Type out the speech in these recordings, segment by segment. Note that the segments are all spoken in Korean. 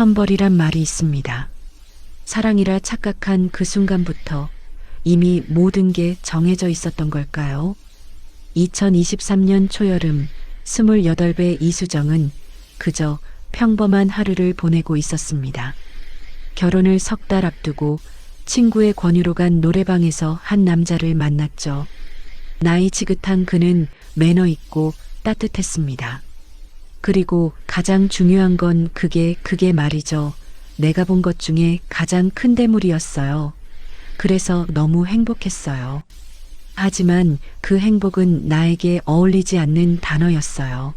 천벌이란 말이 있습니다. 사랑이라 착각한 그 순간부터 이미 모든 게 정해져 있었던 걸까요? 2023년 초여름 28배 이수정은 그저 평범한 하루를 보내고 있었습니다. 결혼을 석 달 앞두고 친구의 권유로 간 노래방에서 한 남자를 만났죠. 나이 지긋한 그는 매너 있고 따뜻했습니다. 그리고 가장 중요한 건 그게 말이죠. 내가 본 것 중에 가장 큰 대물이었어요. 그래서 너무 행복했어요. 하지만 그 행복은 나에게 어울리지 않는 단어였어요.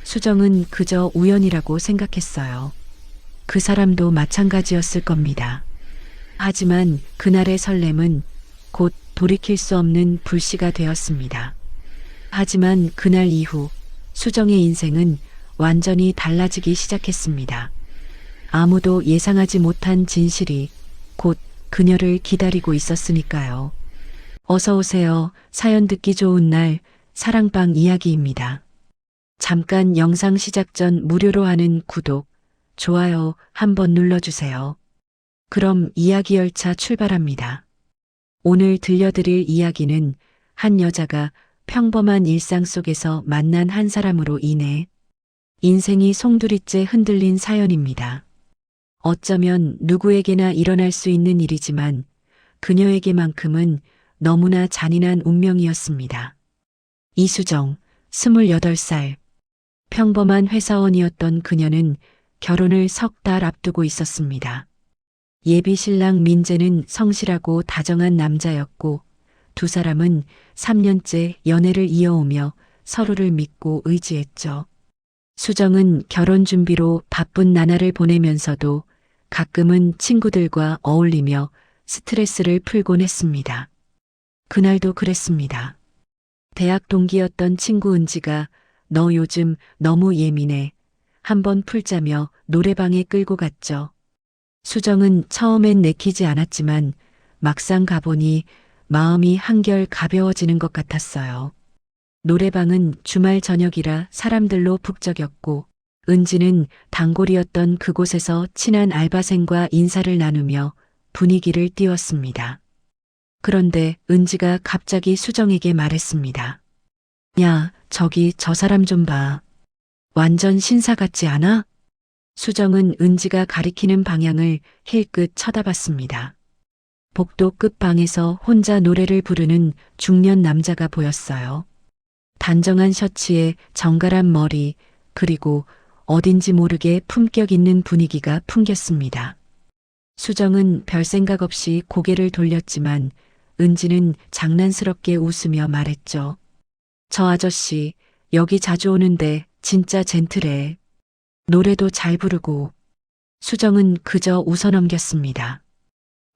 수정은 그저 우연이라고 생각했어요. 그 사람도 마찬가지였을 겁니다. 하지만 그날의 설렘은 곧 돌이킬 수 없는 불씨가 되었습니다. 하지만 그날 이후 수정의 인생은 완전히 달라지기 시작했습니다. 아무도 예상하지 못한 진실이 곧 그녀를 기다리고 있었으니까요. 어서 오세요. 사연 듣기 좋은 날 사랑방 이야기입니다. 잠깐 영상 시작 전 무료로 하는 구독, 좋아요 한번 눌러주세요. 그럼 이야기 열차 출발합니다. 오늘 들려드릴 이야기는 한 여자가 평범한 일상 속에서 만난 한 사람으로 인해 인생이 송두리째 흔들린 사연입니다. 어쩌면 누구에게나 일어날 수 있는 일이지만 그녀에게만큼은 너무나 잔인한 운명이었습니다. 이수정, 28살. 평범한 회사원이었던 그녀는 결혼을 석 달 앞두고 있었습니다. 예비 신랑 민재는 성실하고 다정한 남자였고 두 사람은 3년째 연애를 이어오며 서로를 믿고 의지했죠. 수정은 결혼 준비로 바쁜 나날을 보내면서도 가끔은 친구들과 어울리며 스트레스를 풀곤 했습니다. 그날도 그랬습니다. 대학 동기였던 친구 은지가 너 요즘 너무 예민해. 한번 풀자며 노래방에 끌고 갔죠. 수정은 처음엔 내키지 않았지만 막상 가보니 마음이 한결 가벼워지는 것 같았어요. 노래방은 주말 저녁이라 사람들로 북적였고 은지는 단골이었던 그곳에서 친한 알바생과 인사를 나누며 분위기를 띄웠습니다. 그런데 은지가 갑자기 수정에게 말했습니다. 야, 저기 저 사람 좀 봐. 완전 신사 같지 않아? 수정은 은지가 가리키는 방향을 힐끗 쳐다봤습니다. 복도 끝방에서 혼자 노래를 부르는 중년 남자가 보였어요. 단정한 셔츠에 정갈한 머리, 그리고 어딘지 모르게 품격 있는 분위기가 풍겼습니다. 수정은 별 생각 없이 고개를 돌렸지만 은지는 장난스럽게 웃으며 말했죠. 저 아저씨 여기 자주 오는데 진짜 젠틀해. 노래도 잘 부르고. 수정은 그저 웃어넘겼습니다.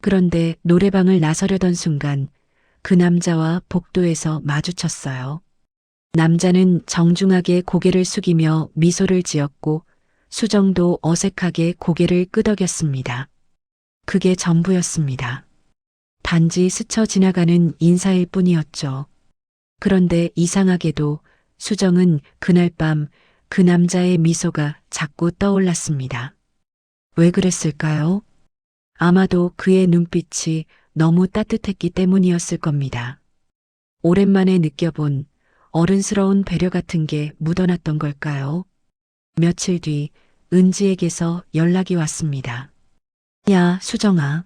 그런데 노래방을 나서려던 순간 그 남자와 복도에서 마주쳤어요. 남자는 정중하게 고개를 숙이며 미소를 지었고 수정도 어색하게 고개를 끄덕였습니다. 그게 전부였습니다. 단지 스쳐 지나가는 인사일 뿐이었죠. 그런데 이상하게도 수정은 그날 밤 그 남자의 미소가 자꾸 떠올랐습니다. 왜 그랬을까요? 아마도 그의 눈빛이 너무 따뜻했기 때문이었을 겁니다. 오랜만에 느껴본 어른스러운 배려 같은 게 묻어났던 걸까요? 며칠 뒤 은지에게서 연락이 왔습니다. 야, 수정아.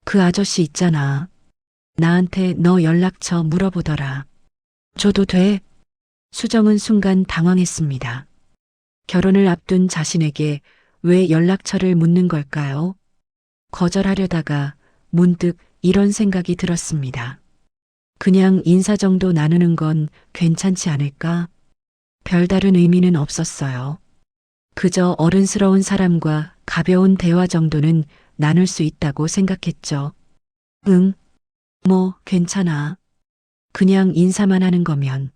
그 아저씨 있잖아. 나한테 너 연락처 물어보더라. 줘도 돼? 수정은 순간 당황했습니다. 결혼을 앞둔 자신에게 왜 연락처를 묻는 걸까요? 거절하려다가 문득 이런 생각이 들었습니다. 그냥 인사 정도 나누는 건 괜찮지 않을까? 별다른 의미는 없었어요. 그저 어른스러운 사람과 가벼운 대화 정도는 나눌 수 있다고 생각했죠. 응, 뭐 괜찮아. 그냥 인사만 하는 거면.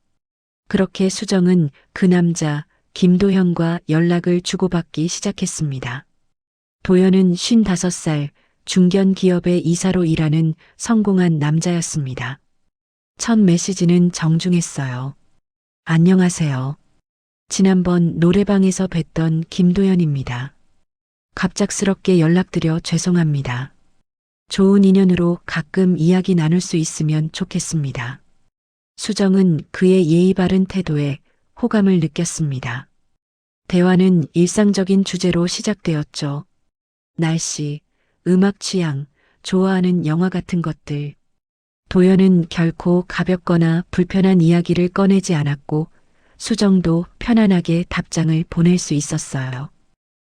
그렇게 수정은 그 남자 김도현과 연락을 주고받기 시작했습니다. 도현은 55살 중견 기업의 이사로 일하는 성공한 남자였습니다. 첫 메시지는 정중했어요. 안녕하세요. 지난번 노래방에서 뵀던 김도현입니다. 갑작스럽게 연락드려 죄송합니다. 좋은 인연으로 가끔 이야기 나눌 수 있으면 좋겠습니다. 수정은 그의 예의 바른 태도에 호감을 느꼈습니다. 대화는 일상적인 주제로 시작되었죠. 날씨, 음악 취향, 좋아하는 영화 같은 것들. 도연은 결코 가볍거나 불편한 이야기를 꺼내지 않았고 수정도 편안하게 답장을 보낼 수 있었어요.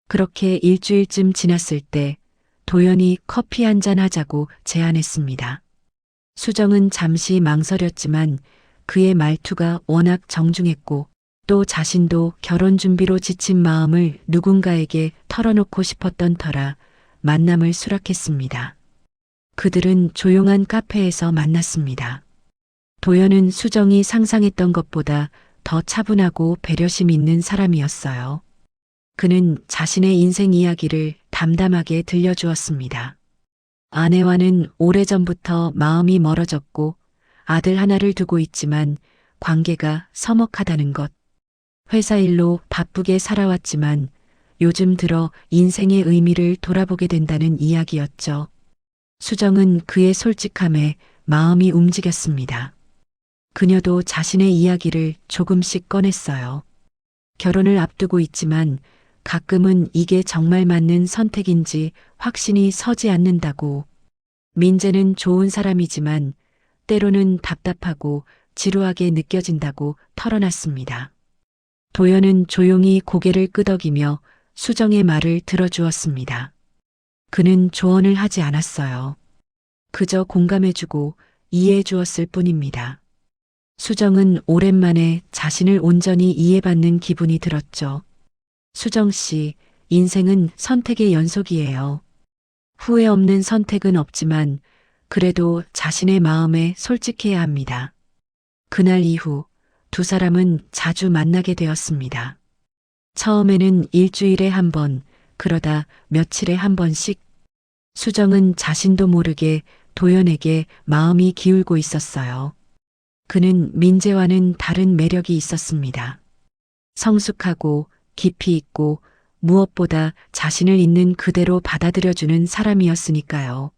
그렇게 일주일쯤 지났을 때 도연이 커피 한잔 하자고 제안했습니다. 수정은 잠시 망설였지만 그의 말투가 워낙 정중했고 또 자신도 결혼 준비로 지친 마음을 누군가에게 털어놓고 싶었던 터라 만남을 수락했습니다. 그들은 조용한 카페에서 만났습니다. 도연은 수정이 상상했던 것보다 더 차분하고 배려심 있는 사람이었어요. 그는 자신의 인생 이야기를 담담하게 들려주었습니다. 아내와는 오래전부터 마음이 멀어졌고 아들 하나를 두고 있지만 관계가 서먹하다는 것. 회사 일로 바쁘게 살아왔지만 요즘 들어 인생의 의미를 돌아보게 된다는 이야기였죠. 수정은 그의 솔직함에 마음이 움직였습니다. 그녀도 자신의 이야기를 조금씩 꺼냈어요. 결혼을 앞두고 있지만 가끔은 이게 정말 맞는 선택인지 확신이 서지 않는다고. 민재는 좋은 사람이지만 때로는 답답하고 지루하게 느껴진다고 털어놨습니다. 도연은 조용히 고개를 끄덕이며 수정의 말을 들어주었습니다. 그는 조언을 하지 않았어요. 그저 공감해주고 이해해주었을 뿐입니다. 수정은 오랜만에 자신을 온전히 이해받는 기분이 들었죠. 수정 씨, 인생은 선택의 연속이에요. 후회 없는 선택은 없지만 그래도 자신의 마음에 솔직해야 합니다. 그날 이후 두 사람은 자주 만나게 되었습니다. 처음에는 일주일에 한 번, 그러다 며칠에 한 번씩. 수정은 자신도 모르게 도연에게 마음이 기울고 있었어요. 그는 민재와는 다른 매력이 있었습니다. 성숙하고 깊이 있고 무엇보다 자신을 있는 그대로 받아들여주는 사람이었으니까요.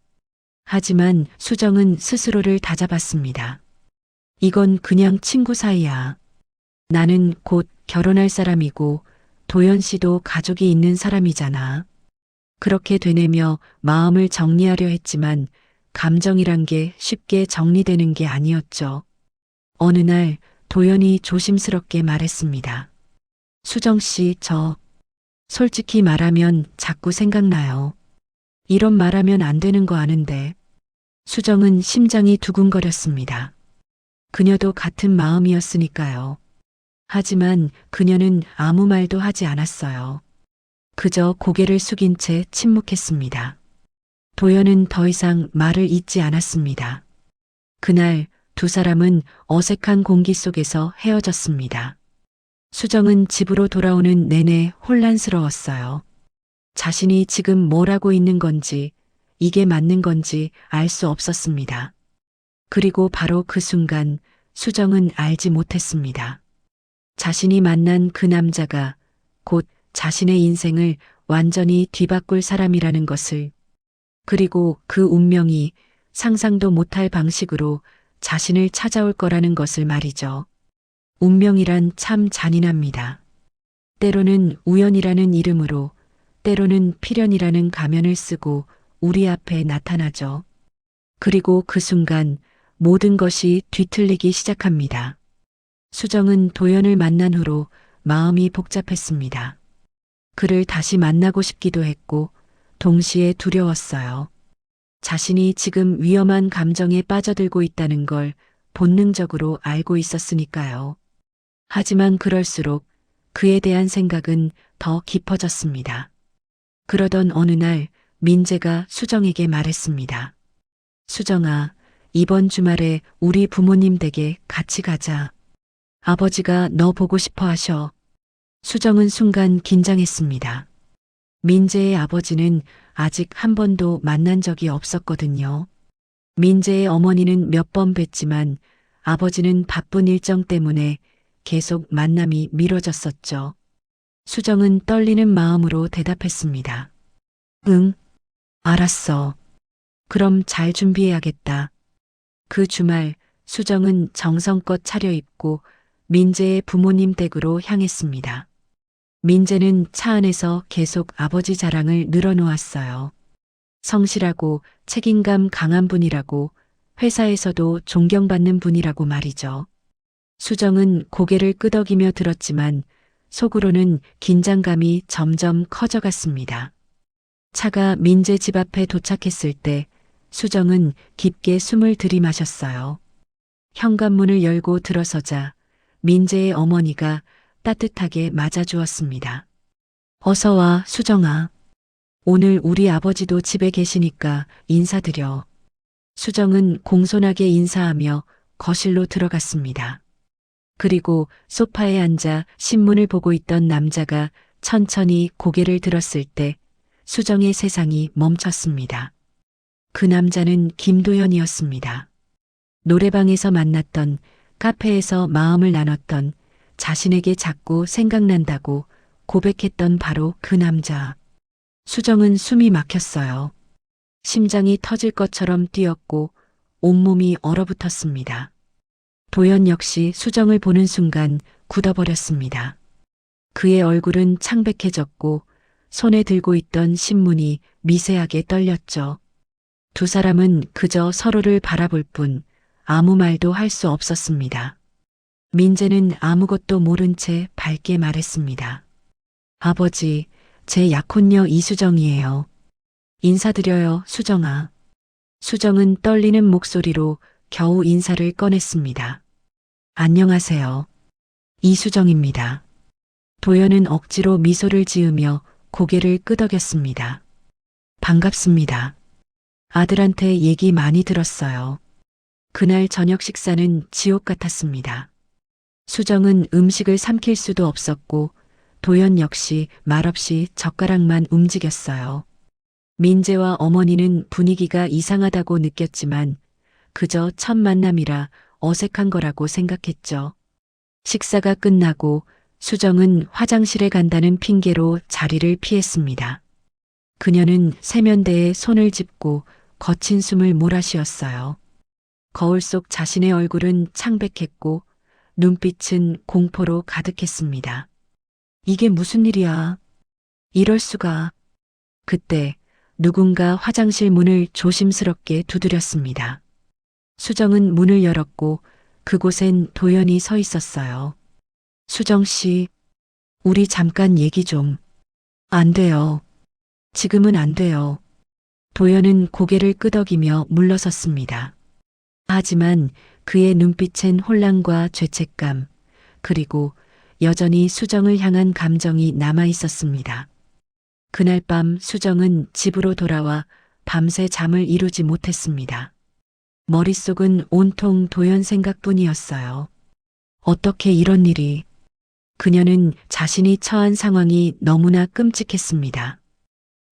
하지만 수정은 스스로를 다잡았습니다. 이건 그냥 친구 사이야. 나는 곧 결혼할 사람이고 도연 씨도 가족이 있는 사람이잖아. 그렇게 되뇌며 마음을 정리하려 했지만 감정이란 게 쉽게 정리되는 게 아니었죠. 어느 날 도연이 조심스럽게 말했습니다. 수정 씨, 솔직히 말하면 자꾸 생각나요. 이런 말하면 안 되는 거 아는데. 수정은 심장이 두근거렸습니다. 그녀도 같은 마음이었으니까요. 하지만 그녀는 아무 말도 하지 않았어요. 그저 고개를 숙인 채 침묵했습니다. 도연은 더 이상 말을 잇지 않았습니다. 그날 두 사람은 어색한 공기 속에서 헤어졌습니다. 수정은 집으로 돌아오는 내내 혼란스러웠어요. 자신이 지금 뭘 하고 있는 건지, 이게 맞는 건지 알 수 없었습니다. 그리고 바로 그 순간 수정은 알지 못했습니다. 자신이 만난 그 남자가 곧 자신의 인생을 완전히 뒤바꿀 사람이라는 것을, 그리고 그 운명이 상상도 못할 방식으로 자신을 찾아올 거라는 것을 말이죠. 운명이란 참 잔인합니다. 때로는 우연이라는 이름으로, 때로는 필연이라는 가면을 쓰고 우리 앞에 나타나죠. 그리고 그 순간 모든 것이 뒤틀리기 시작합니다. 수정은 도연을 만난 후로 마음이 복잡했습니다. 그를 다시 만나고 싶기도 했고 동시에 두려웠어요. 자신이 지금 위험한 감정에 빠져들고 있다는 걸 본능적으로 알고 있었으니까요. 하지만 그럴수록 그에 대한 생각은 더 깊어졌습니다. 그러던 어느 날 민재가 수정에게 말했습니다. 수정아, 이번 주말에 우리 부모님 댁에 같이 가자. 아버지가 너 보고 싶어 하셔. 수정은 순간 긴장했습니다. 민재의 아버지는 아직 한 번도 만난 적이 없었거든요. 민재의 어머니는 몇 번 뵀지만 아버지는 바쁜 일정 때문에 계속 만남이 미뤄졌었죠. 수정은 떨리는 마음으로 대답했습니다. 응, 알았어. 그럼 잘 준비해야겠다. 그 주말 수정은 정성껏 차려입고 민재의 부모님 댁으로 향했습니다. 민재는 차 안에서 계속 아버지 자랑을 늘어놓았어요. 성실하고 책임감 강한 분이라고, 회사에서도 존경받는 분이라고 말이죠. 수정은 고개를 끄덕이며 들었지만 속으로는 긴장감이 점점 커져갔습니다. 차가 민재 집 앞에 도착했을 때 수정은 깊게 숨을 들이마셨어요. 현관문을 열고 들어서자 민재의 어머니가 따뜻하게 맞아주었습니다. 어서 와, 수정아. 오늘 우리 아버지도 집에 계시니까 인사드려. 수정은 공손하게 인사하며 거실로 들어갔습니다. 그리고 소파에 앉아 신문을 보고 있던 남자가 천천히 고개를 들었을 때 수정의 세상이 멈췄습니다. 그 남자는 김도현이었습니다. 노래방에서 만났던, 카페에서 마음을 나눴던, 자신에게 자꾸 생각난다고 고백했던 바로 그 남자. 수정은 숨이 막혔어요. 심장이 터질 것처럼 뛰었고 온몸이 얼어붙었습니다. 도연 역시 수정을 보는 순간 굳어버렸습니다. 그의 얼굴은 창백해졌고 손에 들고 있던 신문이 미세하게 떨렸죠. 두 사람은 그저 서로를 바라볼 뿐 아무 말도 할 수 없었습니다. 민재는 아무것도 모른 채 밝게 말했습니다. 아버지, 제 약혼녀 이수정이에요. 인사드려요, 수정아. 수정은 떨리는 목소리로 겨우 인사를 꺼냈습니다. 안녕하세요. 이수정입니다. 도연은 억지로 미소를 지으며 고개를 끄덕였습니다. 반갑습니다. 아들한테 얘기 많이 들었어요. 그날 저녁 식사는 지옥 같았습니다. 수정은 음식을 삼킬 수도 없었고 도연 역시 말없이 젓가락만 움직였어요. 민재와 어머니는 분위기가 이상하다고 느꼈지만 그저 첫 만남이라 어색한 거라고 생각했죠. 식사가 끝나고 수정은 화장실에 간다는 핑계로 자리를 피했습니다. 그녀는 세면대에 손을 짚고 거친 숨을 몰아쉬었어요. 거울 속 자신의 얼굴은 창백했고 눈빛은 공포로 가득했습니다. 이게 무슨 일이야? 이럴 수가. 그때 누군가 화장실 문을 조심스럽게 두드렸습니다. 수정은 문을 열었고 그곳엔 도연이 서 있었어요. 수정 씨, 우리 잠깐 얘기 좀. 안 돼요. 지금은 안 돼요. 도연은 고개를 끄덕이며 물러섰습니다. 하지만 그의 눈빛엔 혼란과 죄책감, 그리고 여전히 수정을 향한 감정이 남아 있었습니다. 그날 밤 수정은 집으로 돌아와 밤새 잠을 이루지 못했습니다. 머릿속은 온통 도연 생각뿐이었어요. 어떻게 이런 일이. 그녀는 자신이 처한 상황이 너무나 끔찍했습니다.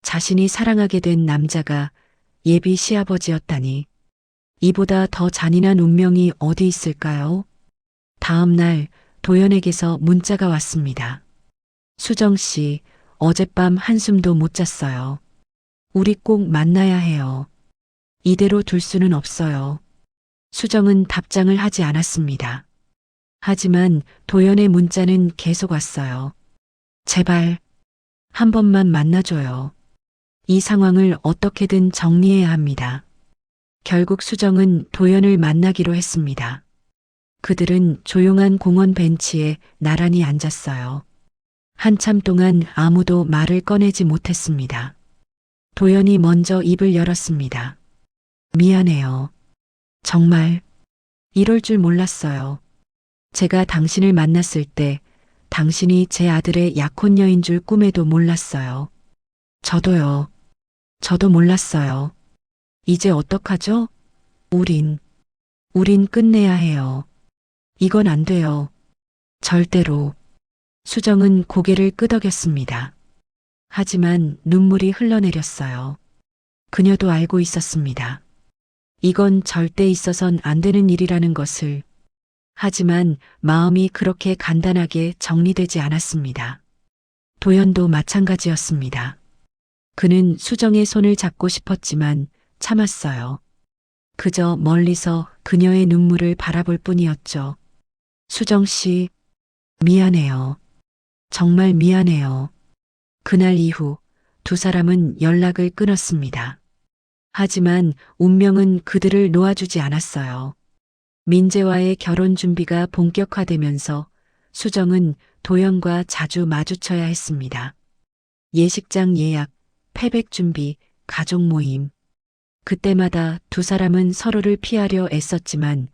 자신이 사랑하게 된 남자가 예비 시아버지였다니. 이보다 더 잔인한 운명이 어디 있을까요? 다음 날 도연에게서 문자가 왔습니다. 수정 씨, 어젯밤 한숨도 못 잤어요. 우리 꼭 만나야 해요. 이대로 둘 수는 없어요. 수정은 답장을 하지 않았습니다. 하지만 도연의 문자는 계속 왔어요. 제발, 한 번만 만나줘요. 이 상황을 어떻게든 정리해야 합니다. 결국 수정은 도연을 만나기로 했습니다. 그들은 조용한 공원 벤치에 나란히 앉았어요. 한참 동안 아무도 말을 꺼내지 못했습니다. 도연이 먼저 입을 열었습니다. 미안해요. 정말 이럴 줄 몰랐어요. 제가 당신을 만났을 때 당신이 제 아들의 약혼녀인 줄 꿈에도 몰랐어요. 저도요. 저도 몰랐어요. 이제 어떡하죠? 우린 끝내야 해요. 이건 안 돼요. 절대로. 수정은 고개를 끄덕였습니다. 하지만 눈물이 흘러내렸어요. 그녀도 알고 있었습니다. 이건 절대 있어선 안 되는 일이라는 것을. 하지만 마음이 그렇게 간단하게 정리되지 않았습니다. 도연도 마찬가지였습니다. 그는 수정의 손을 잡고 싶었지만 참았어요. 그저 멀리서 그녀의 눈물을 바라볼 뿐이었죠. 수정 씨, 미안해요. 정말 미안해요. 그날 이후 두 사람은 연락을 끊었습니다. 하지만 운명은 그들을 놓아주지 않았어요. 민재와의 결혼 준비가 본격화되면서 수정은 도연과 자주 마주쳐야 했습니다. 예식장 예약, 패백 준비, 가족 모임. 그때마다 두 사람은 서로를 피하려 애썼지만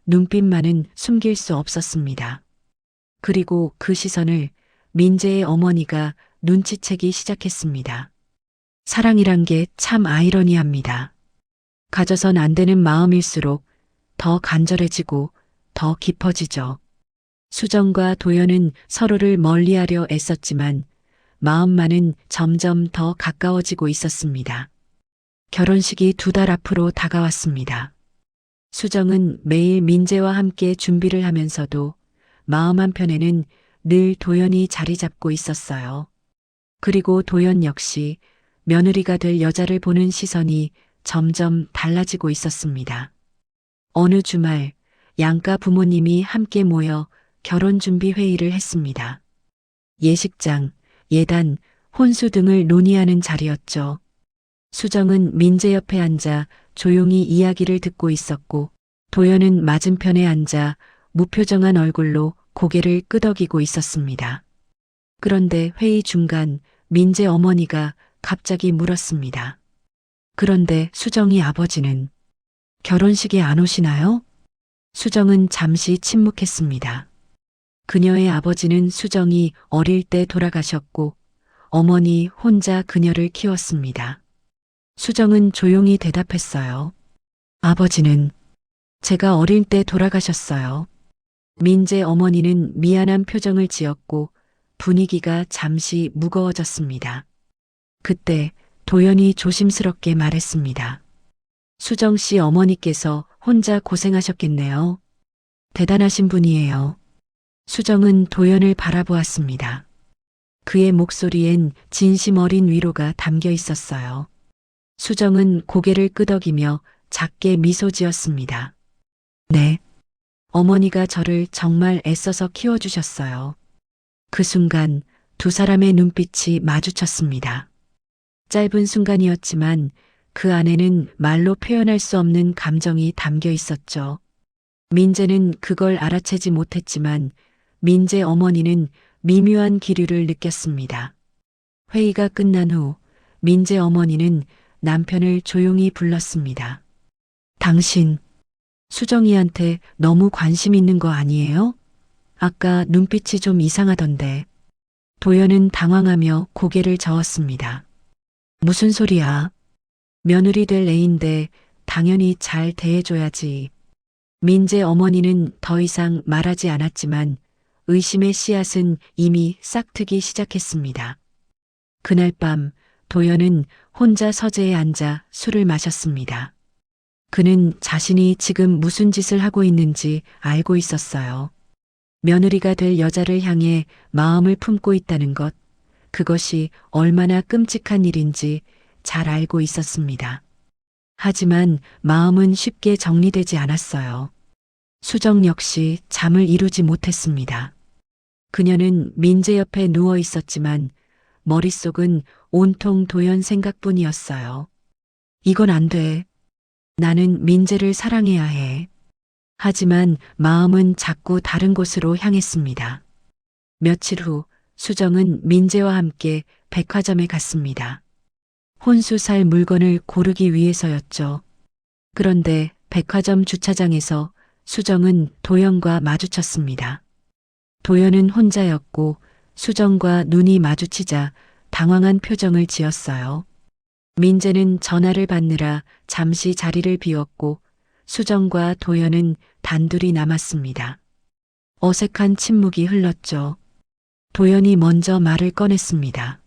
눈빛만은 숨길 수 없었습니다. 그리고 그 시선을 민재의 어머니가 눈치채기 시작했습니다. 사랑이란 게 참 아이러니합니다. 가져선 안 되는 마음일수록 더 간절해지고 더 깊어지죠. 수정과 도연은 서로를 멀리하려 애썼지만 마음만은 점점 더 가까워지고 있었습니다. 결혼식이 2달 앞으로 다가왔습니다. 수정은 매일 민재와 함께 준비를 하면서도 마음 한편에는 늘 도연이 자리 잡고 있었어요. 그리고 도연 역시 며느리가 될 여자를 보는 시선이 점점 달라지고 있었습니다. 어느 주말 양가 부모님이 함께 모여 결혼 준비 회의를 했습니다. 예식장, 예단, 혼수 등을 논의하는 자리였죠. 수정은 민재 옆에 앉아 조용히 이야기를 듣고 있었고 도연은 맞은편에 앉아 무표정한 얼굴로 고개를 끄덕이고 있었습니다. 그런데 회의 중간 민재 어머니가 갑자기 물었습니다. 그런데 수정이 아버지는 결혼식에 안 오시나요? 수정은 잠시 침묵했습니다. 그녀의 아버지는 수정이 어릴 때 돌아가셨고 어머니 혼자 그녀를 키웠습니다. 수정은 조용히 대답했어요. 아버지는 제가 어릴 때 돌아가셨어요. 민재 어머니는 미안한 표정을 지었고 분위기가 잠시 무거워졌습니다. 그때 도연이 조심스럽게 말했습니다. 수정 씨 어머니께서 혼자 고생하셨겠네요. 대단하신 분이에요. 수정은 도연을 바라보았습니다. 그의 목소리엔 진심 어린 위로가 담겨 있었어요. 수정은 고개를 끄덕이며 작게 미소 지었습니다. 네. 어머니가 저를 정말 애써서 키워주셨어요. 그 순간 두 사람의 눈빛이 마주쳤습니다. 짧은 순간이었지만 그 안에는 말로 표현할 수 없는 감정이 담겨 있었죠. 민재는 그걸 알아채지 못했지만 민재 어머니는 미묘한 기류를 느꼈습니다. 회의가 끝난 후 민재 어머니는 남편을 조용히 불렀습니다. 당신, 수정이한테 너무 관심 있는 거 아니에요? 아까 눈빛이 좀 이상하던데. 도연은 당황하며 고개를 저었습니다. 무슨 소리야? 며느리 될 애인데 당연히 잘 대해줘야지. 민재 어머니는 더 이상 말하지 않았지만 의심의 씨앗은 이미 싹트기 시작했습니다. 그날 밤 도연은 혼자 서재에 앉아 술을 마셨습니다. 그는 자신이 지금 무슨 짓을 하고 있는지 알고 있었어요. 며느리가 될 여자를 향해 마음을 품고 있다는 것, 그것이 얼마나 끔찍한 일인지 잘 알고 있었습니다. 하지만 마음은 쉽게 정리되지 않았어요. 수정 역시 잠을 이루지 못했습니다. 그녀는 민재 옆에 누워 있었지만 머릿속은 온통 도연 생각뿐이었어요. 이건 안 돼. 나는 민재를 사랑해야 해. 하지만 마음은 자꾸 다른 곳으로 향했습니다. 며칠 후 수정은 민재와 함께 백화점에 갔습니다. 혼수 살 물건을 고르기 위해서였죠. 그런데 백화점 주차장에서 수정은 도연과 마주쳤습니다. 도연은 혼자였고 수정과 눈이 마주치자 당황한 표정을 지었어요. 민재는 전화를 받느라 잠시 자리를 비웠고 수정과 도연은 단둘이 남았습니다. 어색한 침묵이 흘렀죠. 도연이 먼저 말을 꺼냈습니다.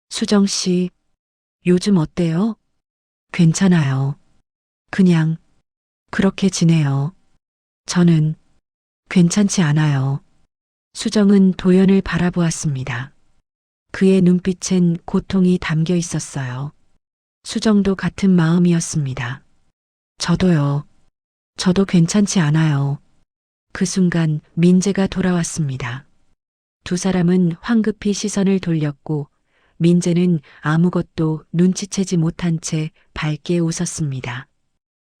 수정 씨, 요즘 어때요? 괜찮아요. 그냥 그렇게 지내요. 저는 괜찮지 않아요. 수정은 도연을 바라보았습니다. 그의 눈빛엔 고통이 담겨 있었어요. 수정도 같은 마음이었습니다. 저도요. 저도 괜찮지 않아요. 그 순간 민재가 돌아왔습니다. 두 사람은 황급히 시선을 돌렸고 민재는 아무것도 눈치채지 못한 채 밝게 웃었습니다.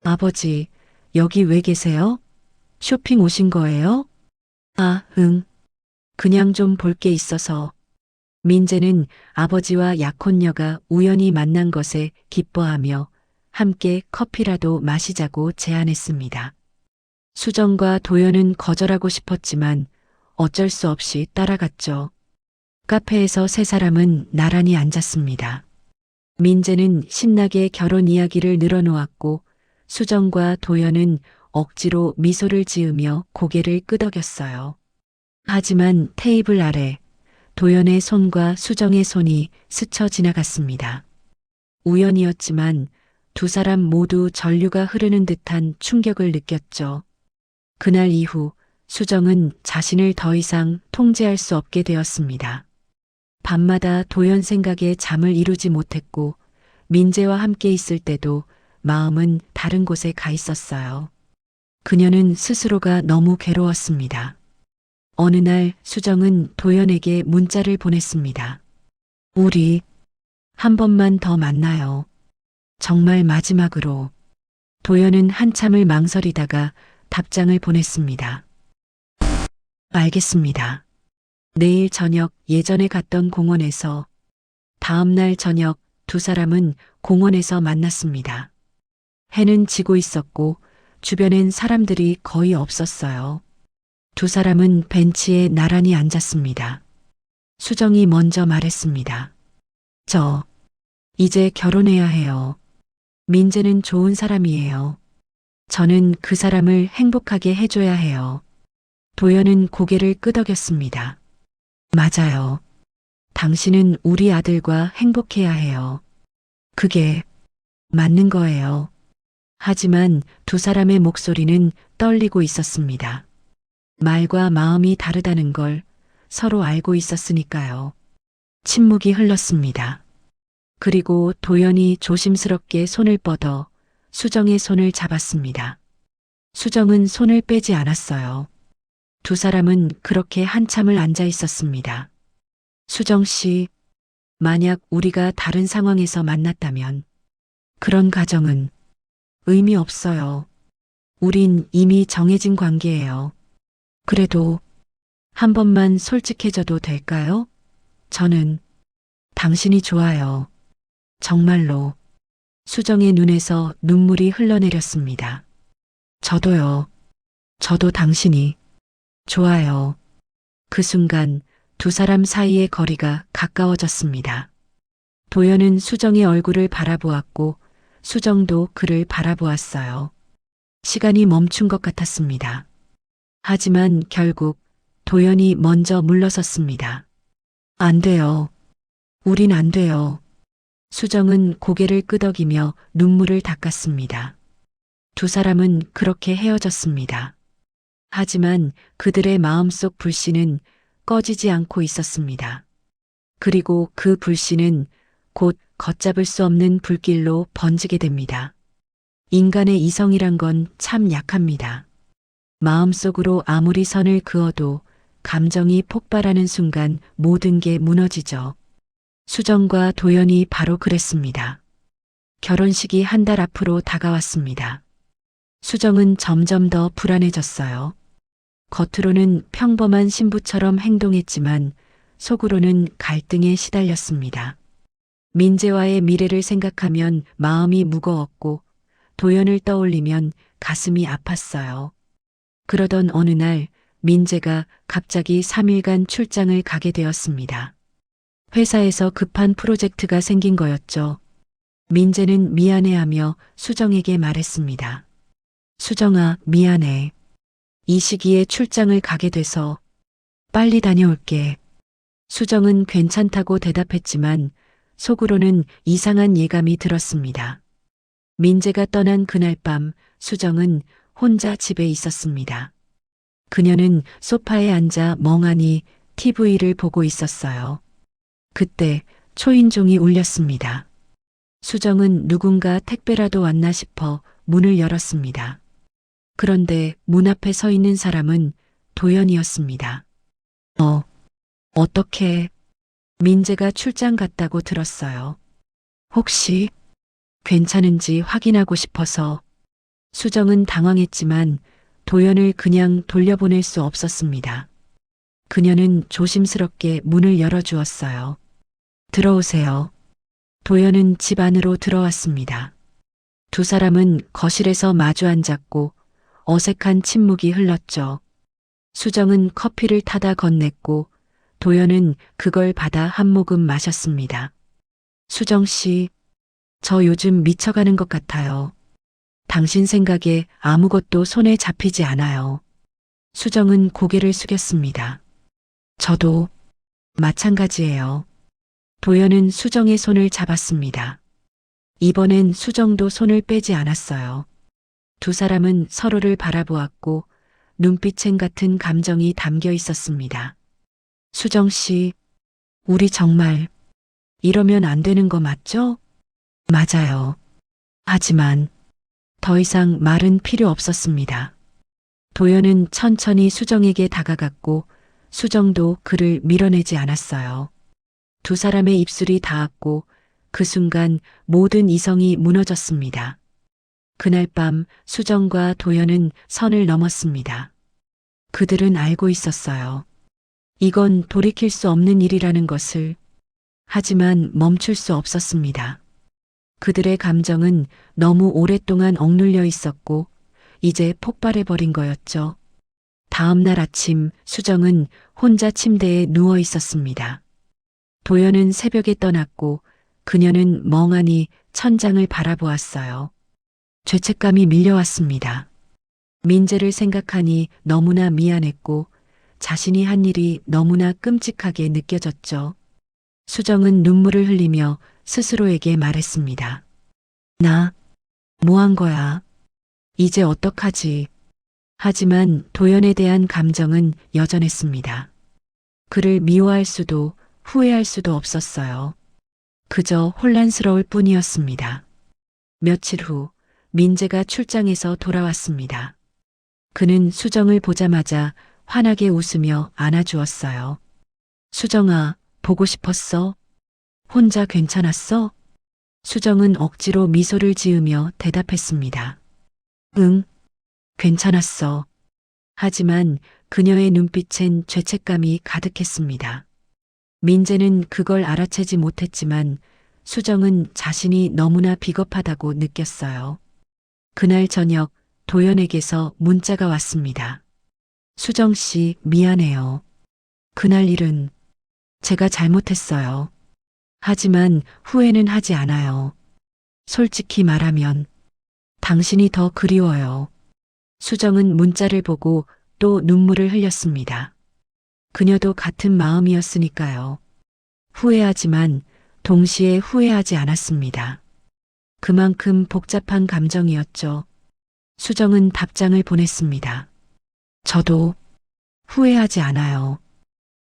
아버지, 여기 왜 계세요? 쇼핑 오신 거예요? 아, 응. 그냥 좀 볼 게 있어서. 민재는 아버지와 약혼녀가 우연히 만난 것에 기뻐하며 함께 커피라도 마시자고 제안했습니다. 수정과 도연은 거절하고 싶었지만 어쩔 수 없이 따라갔죠. 카페에서 세 사람은 나란히 앉았습니다. 민재는 신나게 결혼 이야기를 늘어놓았고 수정과 도연은 억지로 미소를 지으며 고개를 끄덕였어요. 하지만 테이블 아래 도연의 손과 수정의 손이 스쳐 지나갔습니다. 우연이었지만 두 사람 모두 전류가 흐르는 듯한 충격을 느꼈죠. 그날 이후 수정은 자신을 더 이상 통제할 수 없게 되었습니다. 밤마다 도연 생각에 잠을 이루지 못했고 민재와 함께 있을 때도 마음은 다른 곳에 가 있었어요. 그녀는 스스로가 너무 괴로웠습니다. 어느 날 수정은 도연에게 문자를 보냈습니다. 우리 한 번만 더 만나요. 정말 마지막으로. 도연은 한참을 망설이다가 답장을 보냈습니다. 알겠습니다. 내일 저녁 예전에 갔던 공원에서. 다음 날 저녁 두 사람은 공원에서 만났습니다. 해는 지고 있었고 주변엔 사람들이 거의 없었어요. 두 사람은 벤치에 나란히 앉았습니다. 수정이 먼저 말했습니다. 저 이제 결혼해야 해요. 민재는 좋은 사람이에요. 저는 그 사람을 행복하게 해줘야 해요. 도연은 고개를 끄덕였습니다. 맞아요. 당신은 우리 아들과 행복해야 해요. 그게 맞는 거예요. 하지만 두 사람의 목소리는 떨리고 있었습니다. 말과 마음이 다르다는 걸 서로 알고 있었으니까요. 침묵이 흘렀습니다. 그리고 도연이 조심스럽게 손을 뻗어 수정의 손을 잡았습니다. 수정은 손을 빼지 않았어요. 두 사람은 그렇게 한참을 앉아 있었습니다. 수정 씨, 만약 우리가 다른 상황에서 만났다면 그런 가정은 의미 없어요. 우린 이미 정해진 관계예요. 그래도 한 번만 솔직해져도 될까요? 저는 당신이 좋아요. 정말로. 수정의 눈에서 눈물이 흘러내렸습니다. 저도요. 저도 당신이 좋아요. 그 순간 두 사람 사이의 거리가 가까워졌습니다. 도연은 수정의 얼굴을 바라보았고 수정도 그를 바라보았어요. 시간이 멈춘 것 같았습니다. 하지만 결국 도연이 먼저 물러섰습니다. 안 돼요. 우린 안 돼요. 수정은 고개를 끄덕이며 눈물을 닦았습니다. 두 사람은 그렇게 헤어졌습니다. 하지만 그들의 마음속 불씨는 꺼지지 않고 있었습니다. 그리고 그 불씨는 곧 걷잡을 수 없는 불길로 번지게 됩니다. 인간의 이성이란 건 참 약합니다. 마음속으로 아무리 선을 그어도 감정이 폭발하는 순간 모든 게 무너지죠. 수정과 도연이 바로 그랬습니다. 결혼식이 한 달 앞으로 다가왔습니다. 수정은 점점 더 불안해졌어요. 겉으로는 평범한 신부처럼 행동했지만 속으로는 갈등에 시달렸습니다. 민재와의 미래를 생각하면 마음이 무거웠고 도연을 떠올리면 가슴이 아팠어요. 그러던 어느 날 민재가 갑자기 3일간 출장을 가게 되었습니다. 회사에서 급한 프로젝트가 생긴 거였죠. 민재는 미안해하며 수정에게 말했습니다. 수정아, 미안해. 이 시기에 출장을 가게 돼서 빨리 다녀올게. 수정은 괜찮다고 대답했지만 속으로는 이상한 예감이 들었습니다. 민재가 떠난 그날 밤 수정은 혼자 집에 있었습니다. 그녀는 소파에 앉아 멍하니 TV를 보고 있었어요. 그때 초인종이 울렸습니다. 수정은 누군가 택배라도 왔나 싶어 문을 열었습니다. 그런데 문 앞에 서 있는 사람은 도연이었습니다. 어떻게 민재가 출장 갔다고 들었어요. 혹시 괜찮은지 확인하고 싶어서. 수정은 당황했지만 도연을 그냥 돌려보낼 수 없었습니다. 그녀는 조심스럽게 문을 열어주었어요. 들어오세요. 도연은 집 안으로 들어왔습니다. 두 사람은 거실에서 마주 앉았고 어색한 침묵이 흘렀죠. 수정은 커피를 타다 건넸고 도연은 그걸 받아 한 모금 마셨습니다. 수정 씨, 저 요즘 미쳐가는 것 같아요. 당신 생각에 아무것도 손에 잡히지 않아요. 수정은 고개를 숙였습니다. 저도 마찬가지예요. 도연은 수정의 손을 잡았습니다. 이번엔 수정도 손을 빼지 않았어요. 두 사람은 서로를 바라보았고 눈빛엔 같은 감정이 담겨 있었습니다. 수정 씨, 우리 정말 이러면 안 되는 거 맞죠? 맞아요. 하지만 더 이상 말은 필요 없었습니다. 도연은 천천히 수정에게 다가갔고 수정도 그를 밀어내지 않았어요. 두 사람의 입술이 닿았고 그 순간 모든 이성이 무너졌습니다. 그날 밤 수정과 도연은 선을 넘었습니다. 그들은 알고 있었어요. 이건 돌이킬 수 없는 일이라는 것을. 하지만 멈출 수 없었습니다. 그들의 감정은 너무 오랫동안 억눌려 있었고 이제 폭발해버린 거였죠. 다음 날 아침 수정은 혼자 침대에 누워 있었습니다. 도연은 새벽에 떠났고 그녀는 멍하니 천장을 바라보았어요. 죄책감이 밀려왔습니다. 민재를 생각하니 너무나 미안했고 자신이 한 일이 너무나 끔찍하게 느껴졌죠. 수정은 눈물을 흘리며 스스로에게 말했습니다. 나, 뭐 한 거야? 이제 어떡하지? 하지만 도연에 대한 감정은 여전했습니다. 그를 미워할 수도 후회할 수도 없었어요. 그저 혼란스러울 뿐이었습니다. 며칠 후 민재가 출장에서 돌아왔습니다. 그는 수정을 보자마자 환하게 웃으며 안아주었어요. 수정아, 보고 싶었어? 혼자 괜찮았어? 수정은 억지로 미소를 지으며 대답했습니다. 응, 괜찮았어. 하지만 그녀의 눈빛엔 죄책감이 가득했습니다. 민재는 그걸 알아채지 못했지만 수정은 자신이 너무나 비겁하다고 느꼈어요. 그날 저녁 도연에게서 문자가 왔습니다. 수정 씨, 미안해요. 그날 일은 제가 잘못했어요. 하지만 후회는 하지 않아요. 솔직히 말하면 당신이 더 그리워요. 수정은 문자를 보고 또 눈물을 흘렸습니다. 그녀도 같은 마음이었으니까요. 후회하지만 동시에 후회하지 않았습니다. 그만큼 복잡한 감정이었죠. 수정은 답장을 보냈습니다. 저도 후회하지 않아요.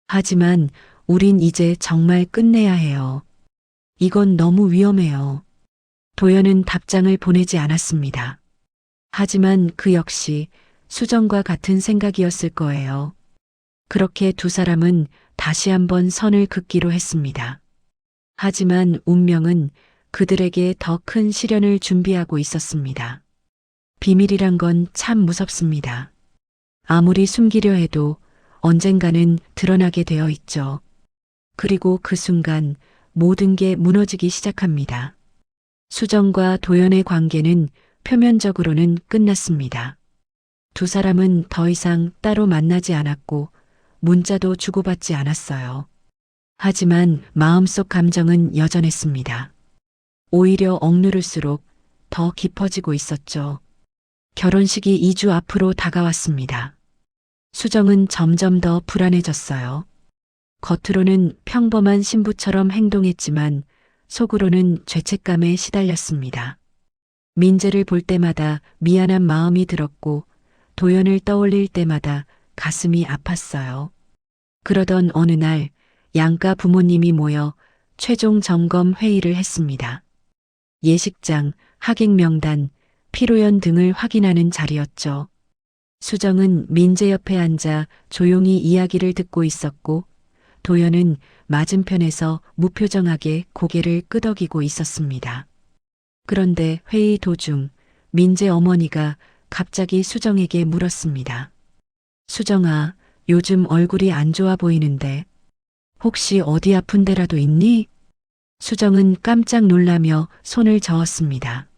하지만 우린 이제 정말 끝내야 해요. 이건 너무 위험해요. 도연은 답장을 보내지 않았습니다. 하지만 그 역시 수정과 같은 생각이었을 거예요. 그렇게 두 사람은 다시 한번 선을 긋기로 했습니다. 하지만 운명은 그들에게 더 큰 시련을 준비하고 있었습니다. 비밀이란 건 참 무섭습니다. 아무리 숨기려 해도 언젠가는 드러나게 되어 있죠. 그리고 그 순간 모든 게 무너지기 시작합니다. 수정과 도연의 관계는 표면적으로는 끝났습니다. 두 사람은 더 이상 따로 만나지 않았고 문자도 주고받지 않았어요. 하지만 마음속 감정은 여전했습니다. 오히려 억누를수록 더 깊어지고 있었죠. 결혼식이 2주 앞으로 다가왔습니다. 수정은 점점 더 불안해졌어요. 겉으로는 평범한 신부처럼 행동했지만 속으로는 죄책감에 시달렸습니다. 민재를 볼 때마다 미안한 마음이 들었고 도연을 떠올릴 때마다 가슴이 아팠어요. 그러던 어느 날 양가 부모님이 모여 최종 점검 회의를 했습니다. 예식장, 하객 명단, 피로연 등을 확인하는 자리였죠. 수정은 민재 옆에 앉아 조용히 이야기를 듣고 있었고 도연은 맞은편에서 무표정하게 고개를 끄덕이고 있었습니다. 그런데 회의 도중 민재 어머니가 갑자기 수정에게 물었습니다. 수정아, 요즘 얼굴이 안 좋아 보이는데 혹시 어디 아픈 데라도 있니? 수정은 깜짝 놀라며 손을 저었습니다.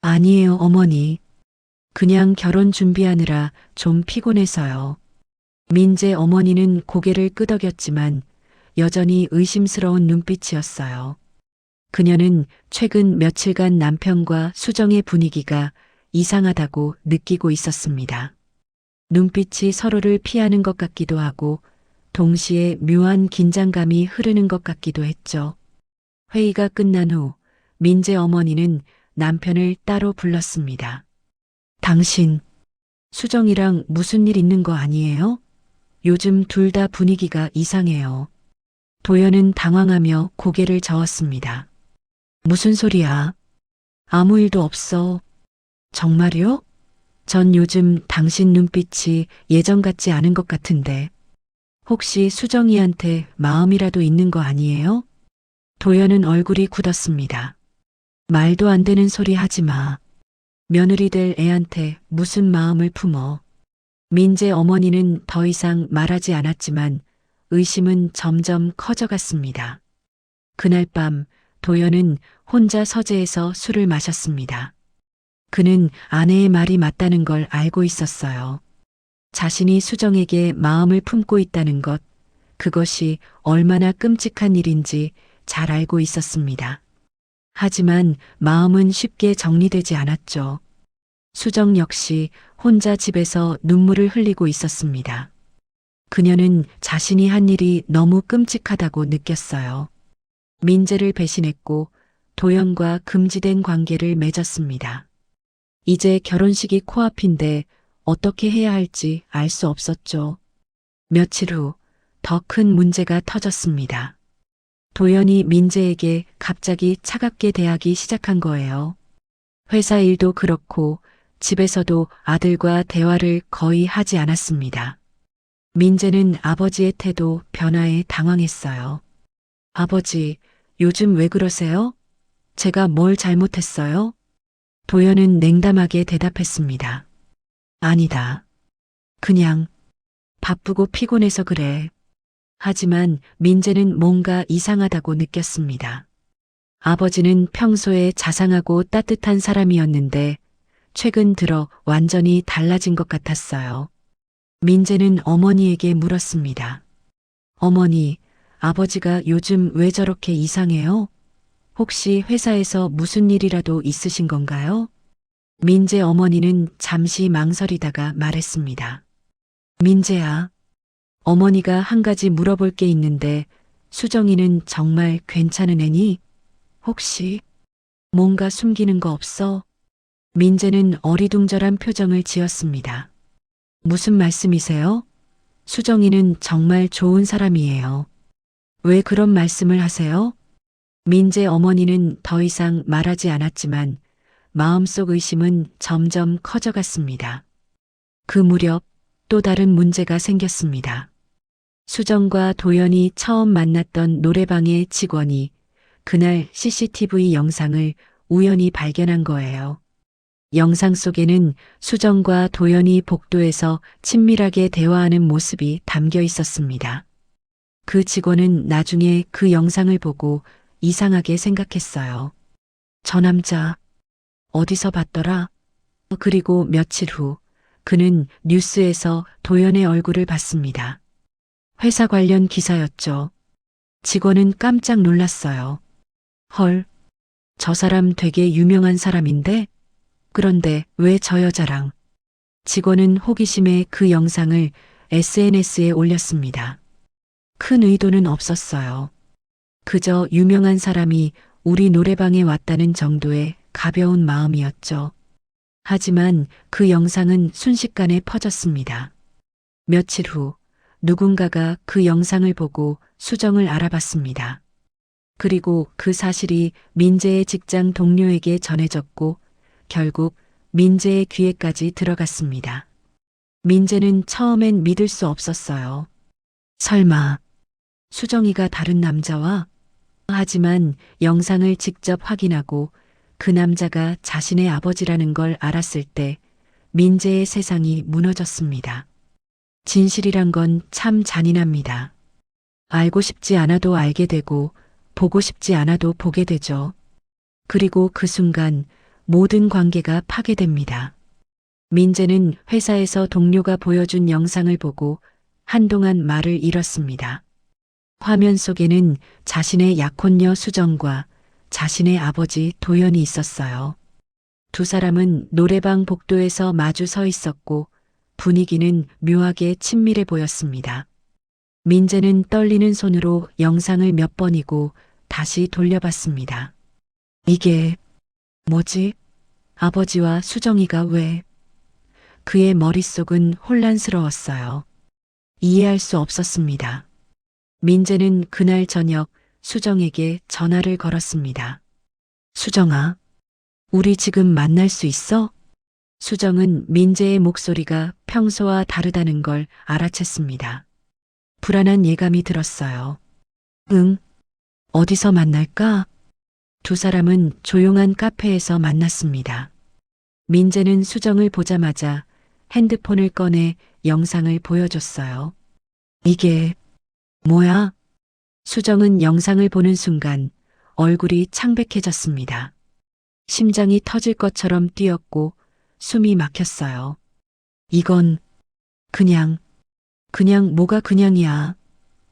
아니에요, 어머니. 그냥 결혼 준비하느라 좀 피곤해서요. 민재 어머니는 고개를 끄덕였지만 여전히 의심스러운 눈빛이었어요. 그녀는 최근 며칠간 남편과 수정의 분위기가 이상하다고 느끼고 있었습니다. 눈빛이 서로를 피하는 것 같기도 하고 동시에 묘한 긴장감이 흐르는 것 같기도 했죠. 회의가 끝난 후 민재 어머니는 남편을 따로 불렀습니다. 당신, 수정이랑 무슨 일 있는 거 아니에요? 요즘 둘 다 분위기가 이상해요. 도연은 당황하며 고개를 저었습니다. 무슨 소리야? 아무 일도 없어. 정말요? 전 요즘 당신 눈빛이 예전 같지 않은 것 같은데 혹시 수정이한테 마음이라도 있는 거 아니에요? 도연은 얼굴이 굳었습니다. 말도 안 되는 소리 하지 마. 며느리 될 애한테 무슨 마음을 품어. 민재 어머니는 더 이상 말하지 않았지만 의심은 점점 커져갔습니다. 그날 밤 도연은 혼자 서재에서 술을 마셨습니다. 그는 아내의 말이 맞다는 걸 알고 있었어요. 자신이 수정에게 마음을 품고 있다는 것, 그것이 얼마나 끔찍한 일인지 잘 알고 있었습니다. 하지만 마음은 쉽게 정리되지 않았죠. 수정 역시 혼자 집에서 눈물을 흘리고 있었습니다. 그녀는 자신이 한 일이 너무 끔찍하다고 느꼈어요. 민재를 배신했고 도연과 금지된 관계를 맺었습니다. 이제 결혼식이 코앞인데 어떻게 해야 할지 알 수 없었죠. 며칠 후 더 큰 문제가 터졌습니다. 도연이 민재에게 갑자기 차갑게 대하기 시작한 거예요. 회사 일도 그렇고 집에서도 아들과 대화를 거의 하지 않았습니다. 민재는 아버지의 태도 변화에 당황했어요. 아버지, 요즘 왜 그러세요? 제가 뭘 잘못했어요? 도연은 냉담하게 대답했습니다. 아니다. 그냥 바쁘고 피곤해서 그래. 하지만 민재는 뭔가 이상하다고 느꼈습니다. 아버지는 평소에 자상하고 따뜻한 사람이었는데 최근 들어 완전히 달라진 것 같았어요. 민재는 어머니에게 물었습니다. 어머니, 아버지가 요즘 왜 저렇게 이상해요? 혹시 회사에서 무슨 일이라도 있으신 건가요? 민재 어머니는 잠시 망설이다가 말했습니다. 민재야, 어머니가 한 가지 물어볼 게 있는데 수정이는 정말 괜찮은 애니? 혹시 뭔가 숨기는 거 없어? 민재는 어리둥절한 표정을 지었습니다. 무슨 말씀이세요? 수정이는 정말 좋은 사람이에요. 왜 그런 말씀을 하세요? 민재 어머니는 더 이상 말하지 않았지만 마음속 의심은 점점 커져갔습니다. 그 무렵 또 다른 문제가 생겼습니다. 수정과 도연이 처음 만났던 노래방의 직원이 그날 CCTV 영상을 우연히 발견한 거예요. 영상 속에는 수정과 도연이 복도에서 친밀하게 대화하는 모습이 담겨 있었습니다. 그 직원은 나중에 그 영상을 보고 이상하게 생각했어요. 저 남자 어디서 봤더라? 그리고 며칠 후 그는 뉴스에서 도연의 얼굴을 봤습니다. 회사 관련 기사였죠. 직원은 깜짝 놀랐어요. 헐, 저 사람 되게 유명한 사람인데? 그런데 왜 저 여자랑? 직원은 호기심에 그 영상을 SNS에 올렸습니다. 큰 의도는 없었어요. 그저 유명한 사람이 우리 노래방에 왔다는 정도의 가벼운 마음이었죠. 하지만 그 영상은 순식간에 퍼졌습니다. 며칠 후 누군가가 그 영상을 보고 수정을 알아봤습니다. 그리고 그 사실이 민재의 직장 동료에게 전해졌고 결국 민재의 귀에까지 들어갔습니다. 민재는 처음엔 믿을 수 없었어요. 설마 수정이가 다른 남자와? 하지만 영상을 직접 확인하고 그 남자가 자신의 아버지라는 걸 알았을 때 민재의 세상이 무너졌습니다. 진실이란 건 참 잔인합니다. 알고 싶지 않아도 알게 되고 보고 싶지 않아도 보게 되죠. 그리고 그 순간 모든 관계가 파괴됩니다. 민재는 회사에서 동료가 보여준 영상을 보고 한동안 말을 잃었습니다. 화면 속에는 자신의 약혼녀 수정과 자신의 아버지 도연이 있었어요. 두 사람은 노래방 복도에서 마주 서 있었고 분위기는 묘하게 친밀해 보였습니다. 민재는 떨리는 손으로 영상을 몇 번이고 다시 돌려봤습니다. 이게 뭐지? 아버지와 수정이가 왜? 그의 머릿속은 혼란스러웠어요. 이해할 수 없었습니다. 민재는 그날 저녁 수정에게 전화를 걸었습니다. 수정아, 우리 지금 만날 수 있어? 수정은 민재의 목소리가 평소와 다르다는 걸 알아챘습니다. 불안한 예감이 들었어요. 응, 어디서 만날까? 두 사람은 조용한 카페에서 만났습니다. 민재는 수정을 보자마자 핸드폰을 꺼내 영상을 보여줬어요. 이게 뭐야? 수정은 영상을 보는 순간 얼굴이 창백해졌습니다. 심장이 터질 것처럼 뛰었고 숨이 막혔어요. 이건 그냥 뭐가 그냥이야.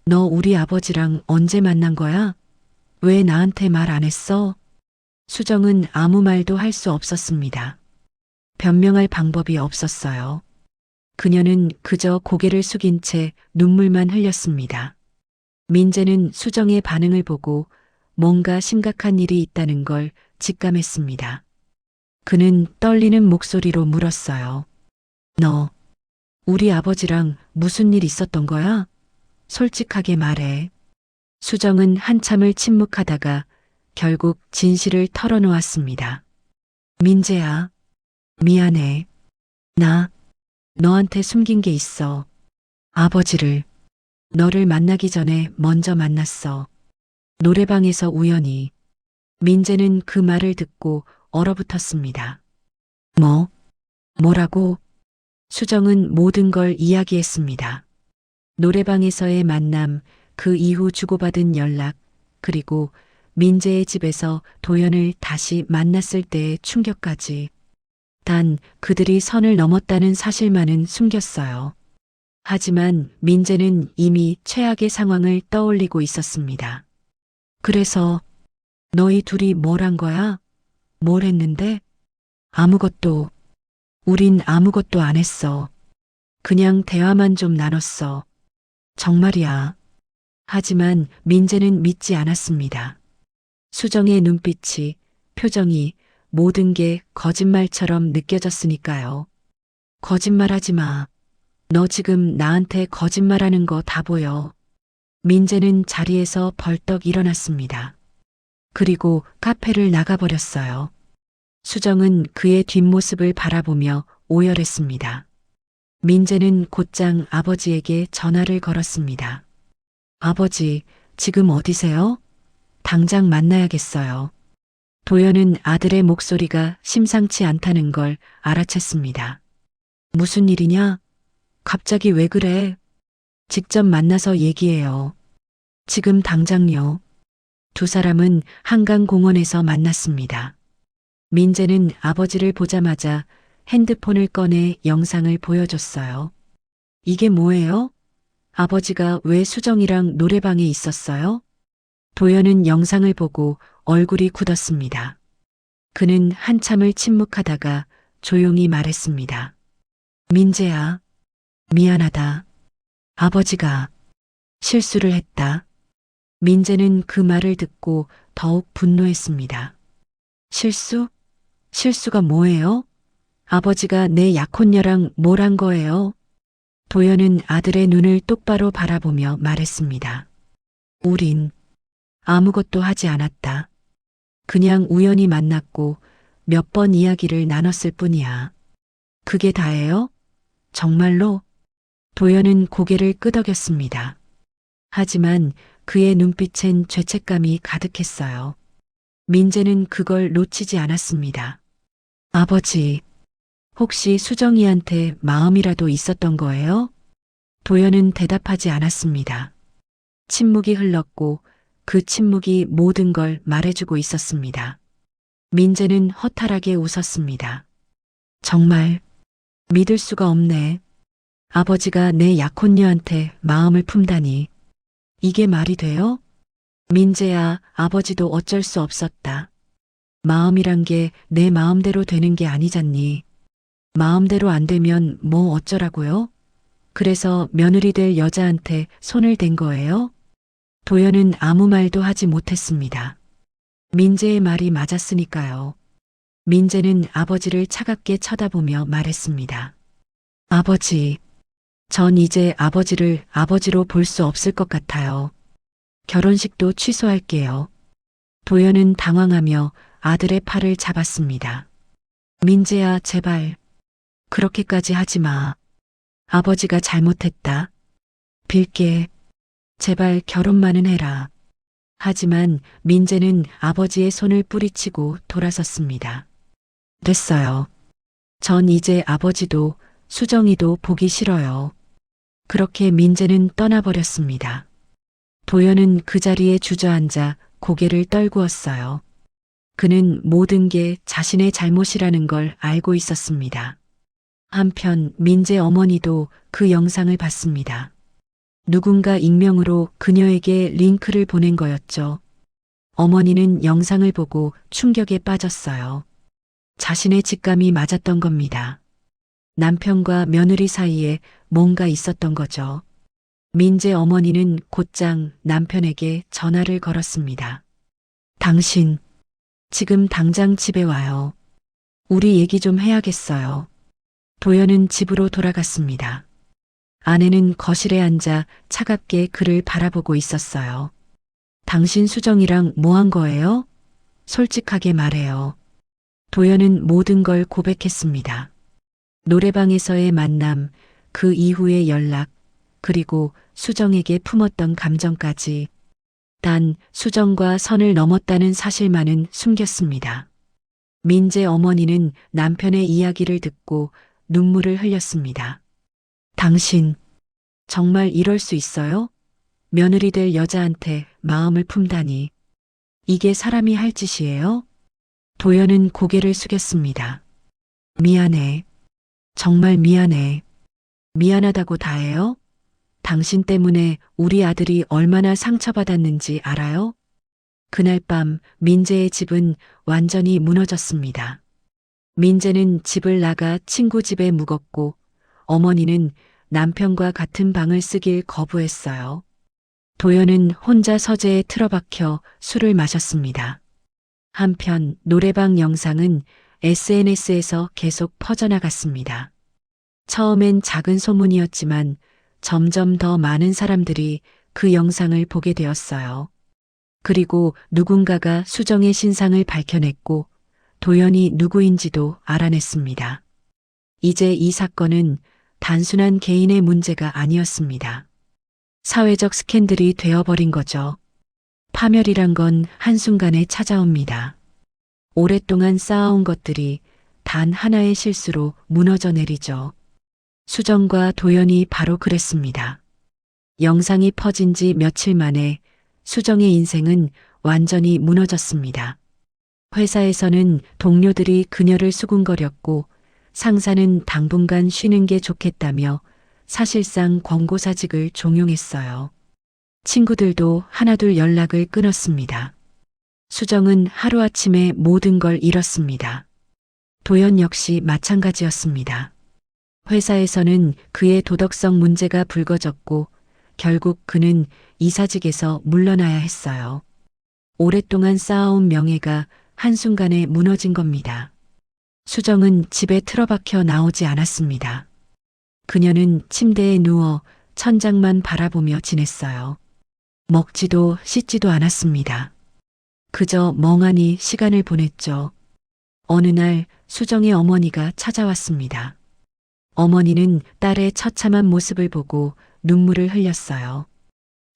너 우리 아버지랑 언제 만난 거야? 왜 나한테 말 안 했어? 수정은 아무 말도 할 수 없었습니다. 변명할 방법이 없었어요. 그녀는 그저 고개를 숙인 채 눈물만 흘렸습니다. 민재는 수정의 반응을 보고 뭔가 심각한 일이 있다는 걸 직감했습니다. 그는 떨리는 목소리로 물었어요. 너, 우리 아버지랑 무슨 일 있었던 거야? 솔직하게 말해. 수정은 한참을 침묵하다가 결국 진실을 털어놓았습니다. 민재야, 미안해. 나 너한테 숨긴 게 있어. 아버지를 너를 만나기 전에 먼저 만났어. 노래방에서 우연히. 민재는 그 말을 듣고 얼어붙었습니다. 뭐라고? 수정은 모든 걸 이야기했습니다. 노래방에서의 만남, 그 이후 주고받은 연락, 그리고 민재의 집에서 도연을 다시 만났을 때의 충격까지. 단 그들이 선을 넘었다는 사실만은 숨겼어요. 하지만 민재는 이미 최악의 상황을 떠올리고 있었습니다. 그래서 너희 둘이 뭘 한 거야? 뭘 했는데? 아무것도. 우린 아무것도 안 했어. 그냥 대화만 좀 나눴어. 정말이야. 하지만 민재는 믿지 않았습니다. 수정의 눈빛이, 표정이, 모든 게 거짓말처럼 느껴졌으니까요. 거짓말하지 마. 너 지금 나한테 거짓말하는 거 다 보여. 민재는 자리에서 벌떡 일어났습니다. 그리고 카페를 나가버렸어요. 수정은 그의 뒷모습을 바라보며 오열했습니다. 민재는 곧장 아버지에게 전화를 걸었습니다. 아버지, 지금 어디세요? 당장 만나야겠어요. 도연은 아들의 목소리가 심상치 않다는 걸 알아챘습니다. 무슨 일이냐? 갑자기 왜 그래? 직접 만나서 얘기해요. 지금 당장요. 두 사람은 한강공원에서 만났습니다. 민재는 아버지를 보자마자 핸드폰을 꺼내 영상을 보여줬어요. 이게 뭐예요? 아버지가 왜 수정이랑 노래방에 있었어요? 도연은 영상을 보고 얼굴이 굳었습니다. 그는 한참을 침묵하다가 조용히 말했습니다. 민재야, 미안하다. 아버지가 실수를 했다. 민재는 그 말을 듣고 더욱 분노했습니다. 실수? 실수가 뭐예요? 아버지가 내 약혼녀랑 뭘 한 거예요? 도연은 아들의 눈을 똑바로 바라보며 말했습니다. 우린 아무것도 하지 않았다. 그냥 우연히 만났고 몇 번 이야기를 나눴을 뿐이야. 그게 다예요? 정말로? 도연은 고개를 끄덕였습니다. 하지만 그의 눈빛엔 죄책감이 가득했어요. 민재는 그걸 놓치지 않았습니다. 아버지, 혹시 수정이한테 마음이라도 있었던 거예요? 도연은 대답하지 않았습니다. 침묵이 흘렀고 그 침묵이 모든 걸 말해주고 있었습니다. 민재는 허탈하게 웃었습니다. 정말 믿을 수가 없네. 아버지가 내 약혼녀한테 마음을 품다니. 이게 말이 돼요? 민재야, 아버지도 어쩔 수 없었다. 마음이란 게 내 마음대로 되는 게 아니잖니. 마음대로 안 되면 뭐 어쩌라고요? 그래서 며느리 될 여자한테 손을 댄 거예요? 도연은 아무 말도 하지 못했습니다. 민재의 말이 맞았으니까요. 민재는 아버지를 차갑게 쳐다보며 말했습니다. 아버지, 전 이제 아버지를 아버지로 볼 수 없을 것 같아요. 결혼식도 취소할게요. 도연은 당황하며 아들의 팔을 잡았습니다. 민재야, 제발. 그렇게까지 하지 마. 아버지가 잘못했다. 빌게. 제발 결혼만은 해라. 하지만 민재는 아버지의 손을 뿌리치고 돌아섰습니다. 됐어요. 전 이제 아버지도 수정이도 보기 싫어요. 그렇게 민재는 떠나버렸습니다. 도연은 그 자리에 주저앉아 고개를 떨구었어요. 그는 모든 게 자신의 잘못이라는 걸 알고 있었습니다. 한편 민재 어머니도 그 영상을 봤습니다. 누군가 익명으로 그녀에게 링크를 보낸 거였죠. 어머니는 영상을 보고 충격에 빠졌어요. 자신의 직감이 맞았던 겁니다. 남편과 며느리 사이에 뭔가 있었던 거죠. 민재 어머니는 곧장 남편에게 전화를 걸었습니다. 당신, 지금 당장 집에 와요. 우리 얘기 좀 해야겠어요. 도연은 집으로 돌아갔습니다. 아내는 거실에 앉아 차갑게 그를 바라보고 있었어요. 당신 수정이랑 뭐 한 거예요? 솔직하게 말해요. 도연은 모든 걸 고백했습니다. 노래방에서의 만남, 그 이후의 연락, 그리고 수정에게 품었던 감정까지. 단 수정과 선을 넘었다는 사실만은 숨겼습니다. 민재 어머니는 남편의 이야기를 듣고 눈물을 흘렸습니다. 당신, 정말 이럴 수 있어요? 며느리 될 여자한테 마음을 품다니. 이게 사람이 할 짓이에요? 도연은 고개를 숙였습니다. 미안해. 정말 미안해. 미안하다고 다해요? 당신 때문에 우리 아들이 얼마나 상처받았는지 알아요? 그날 밤 민재의 집은 완전히 무너졌습니다. 민재는 집을 나가 친구 집에 묵었고 어머니는 남편과 같은 방을 쓰길 거부했어요. 도연은 혼자 서재에 틀어박혀 술을 마셨습니다. 한편 노래방 영상은 SNS에서 계속 퍼져나갔습니다. 처음엔 작은 소문이었지만 점점 더 많은 사람들이 그 영상을 보게 되었어요. 그리고 누군가가 수정의 신상을 밝혀냈고 도연이 누구인지도 알아냈습니다. 이제 이 사건은 단순한 개인의 문제가 아니었습니다. 사회적 스캔들이 되어버린 거죠. 파멸이란 건 한순간에 찾아옵니다. 오랫동안 쌓아온 것들이 단 하나의 실수로 무너져 내리죠. 수정과 도연이 바로 그랬습니다. 영상이 퍼진 지 며칠 만에 수정의 인생은 완전히 무너졌습니다. 회사에서는 동료들이 그녀를 수군거렸고 상사는 당분간 쉬는 게 좋겠다며 사실상 권고사직을 종용했어요. 친구들도 하나둘 연락을 끊었습니다. 수정은 하루아침에 모든 걸 잃었습니다. 도연 역시 마찬가지였습니다. 회사에서는 그의 도덕성 문제가 불거졌고 결국 그는 이사직에서 물러나야 했어요. 오랫동안 쌓아온 명예가 한순간에 무너진 겁니다. 수정은 집에 틀어박혀 나오지 않았습니다. 그녀는 침대에 누워 천장만 바라보며 지냈어요. 먹지도 씻지도 않았습니다. 그저 멍하니 시간을 보냈죠. 어느 날 수정의 어머니가 찾아왔습니다. 어머니는 딸의 처참한 모습을 보고 눈물을 흘렸어요.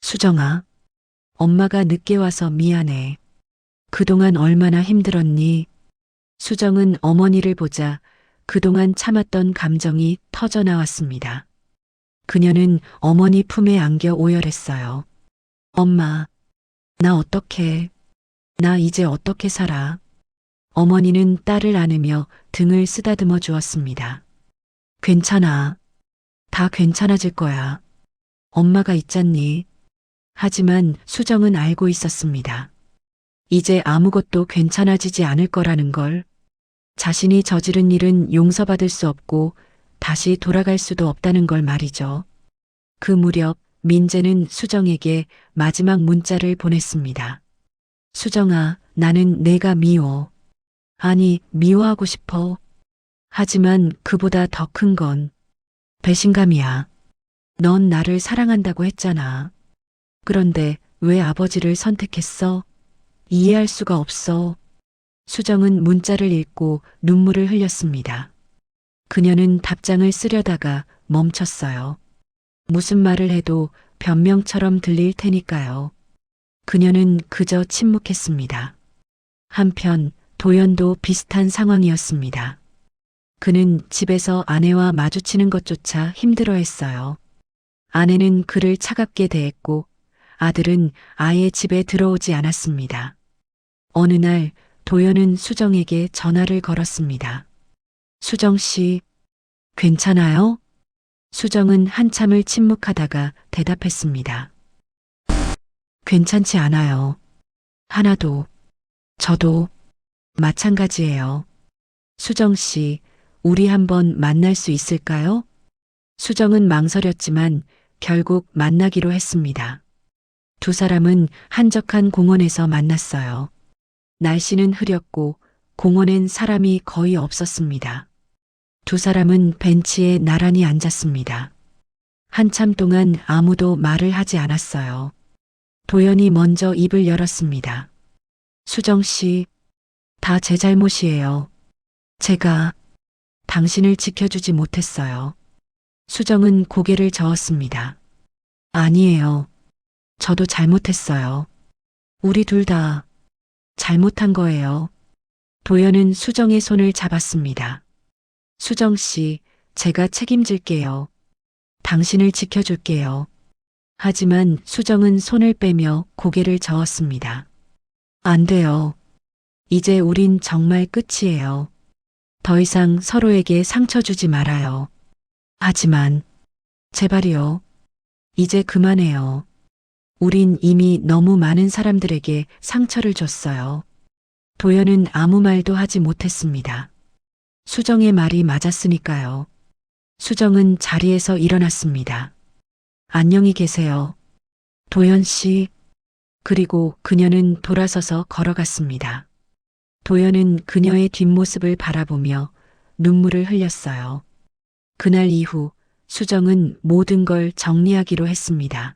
수정아, 엄마가 늦게 와서 미안해. 그동안 얼마나 힘들었니? 수정은 어머니를 보자 그동안 참았던 감정이 터져 나왔습니다. 그녀는 어머니 품에 안겨 오열했어요. 엄마, 나 어떡해? 나 이제 어떻게 살아? 어머니는 딸을 안으며 등을 쓰다듬어 주었습니다. 괜찮아. 다 괜찮아질 거야. 엄마가 있잖니. 하지만 수정은 알고 있었습니다. 이제 아무것도 괜찮아지지 않을 거라는 걸. 자신이 저지른 일은 용서받을 수 없고 다시 돌아갈 수도 없다는 걸 말이죠. 그 무렵 민재는 수정에게 마지막 문자를 보냈습니다. 수정아, 나는 내가 미워. 아니, 미워하고 싶어. 하지만 그보다 더 큰 건 배신감이야. 넌 나를 사랑한다고 했잖아. 그런데 왜 아버지를 선택했어? 이해할 수가 없어. 수정은 문자를 읽고 눈물을 흘렸습니다. 그녀는 답장을 쓰려다가 멈췄어요. 무슨 말을 해도 변명처럼 들릴 테니까요. 그녀는 그저 침묵했습니다. 한편 도연도 비슷한 상황이었습니다. 그는 집에서 아내와 마주치는 것조차 힘들어했어요. 아내는 그를 차갑게 대했고 아들은 아예 집에 들어오지 않았습니다. 어느 날 도연은 수정에게 전화를 걸었습니다. 수정 씨, 괜찮아요? 수정은 한참을 침묵하다가 대답했습니다. 괜찮지 않아요. 하나도. 저도 마찬가지예요. 수정 씨, 우리 한번 만날 수 있을까요? 수정은 망설였지만 결국 만나기로 했습니다. 두 사람은 한적한 공원에서 만났어요. 날씨는 흐렸고 공원엔 사람이 거의 없었습니다. 두 사람은 벤치에 나란히 앉았습니다. 한참 동안 아무도 말을 하지 않았어요. 도연이 먼저 입을 열었습니다. 수정 씨, 다 제 잘못이에요. 제가 당신을 지켜주지 못했어요. 수정은 고개를 저었습니다. 아니에요. 저도 잘못했어요. 우리 둘 다 잘못한 거예요. 도연은 수정의 손을 잡았습니다. 수정 씨, 제가 책임질게요. 당신을 지켜줄게요. 하지만 수정은 손을 빼며 고개를 저었습니다. 안 돼요. 이제 우린 정말 끝이에요. 더 이상 서로에게 상처 주지 말아요. 하지만 제발요. 이제 그만해요. 우린 이미 너무 많은 사람들에게 상처를 줬어요. 도연은 아무 말도 하지 못했습니다. 수정의 말이 맞았으니까요. 수정은 자리에서 일어났습니다. 안녕히 계세요. 도연 씨. 그리고 그녀는 돌아서서 걸어갔습니다. 도연은 그녀의 뒷모습을 바라보며 눈물을 흘렸어요. 그날 이후 수정은 모든 걸 정리하기로 했습니다.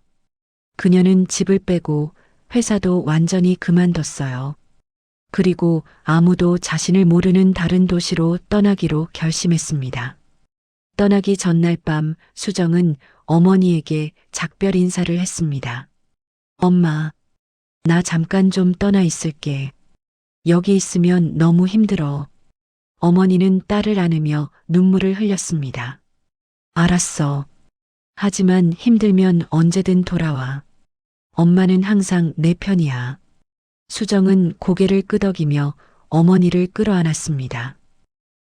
그녀는 집을 빼고 회사도 완전히 그만뒀어요. 그리고 아무도 자신을 모르는 다른 도시로 떠나기로 결심했습니다. 떠나기 전날 밤 수정은 어머니에게 작별 인사를 했습니다. 엄마, 나 잠깐 좀 떠나 있을게. 여기 있으면 너무 힘들어. 어머니는 딸을 안으며 눈물을 흘렸습니다. 알았어. 하지만 힘들면 언제든 돌아와. 엄마는 항상 내 편이야. 수정은 고개를 끄덕이며 어머니를 끌어안았습니다.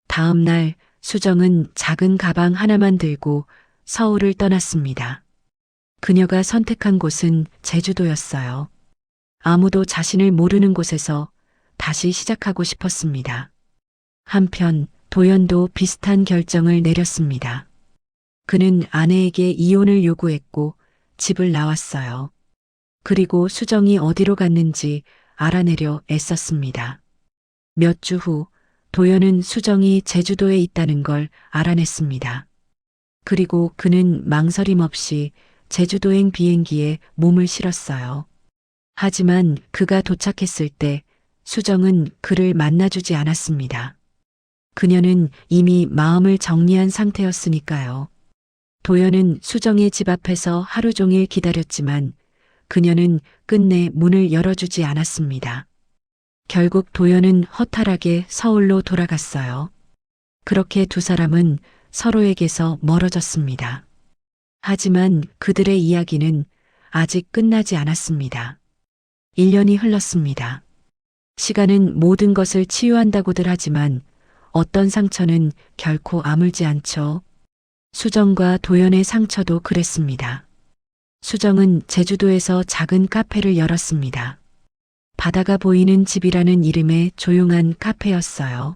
다음 날 수정은 작은 가방 하나만 들고 서울을 떠났습니다. 그녀가 선택한 곳은 제주도였어요. 아무도 자신을 모르는 곳에서 다시 시작하고 싶었습니다. 한편 도연도 비슷한 결정을 내렸습니다. 그는 아내에게 이혼을 요구했고 집을 나왔어요. 그리고 수정이 어디로 갔는지 알아내려 애썼습니다. 몇 주 후 도연은 수정이 제주도에 있다는 걸 알아냈습니다. 그리고 그는 망설임 없이 제주도행 비행기에 몸을 실었어요. 하지만 그가 도착했을 때 수정은 그를 만나주지 않았습니다. 그녀는 이미 마음을 정리한 상태였으니까요. 도연은 수정의 집 앞에서 하루 종일 기다렸지만 그녀는 끝내 문을 열어주지 않았습니다. 결국 도연은 허탈하게 서울로 돌아갔어요. 그렇게 두 사람은 서로에게서 멀어졌습니다. 하지만 그들의 이야기는 아직 끝나지 않았습니다. 1년이 흘렀습니다. 시간은 모든 것을 치유한다고들 하지만 어떤 상처는 결코 아물지 않죠. 수정과 도연의 상처도 그랬습니다. 수정은 제주도에서 작은 카페를 열었습니다. 바다가 보이는 집이라는 이름의 조용한 카페였어요.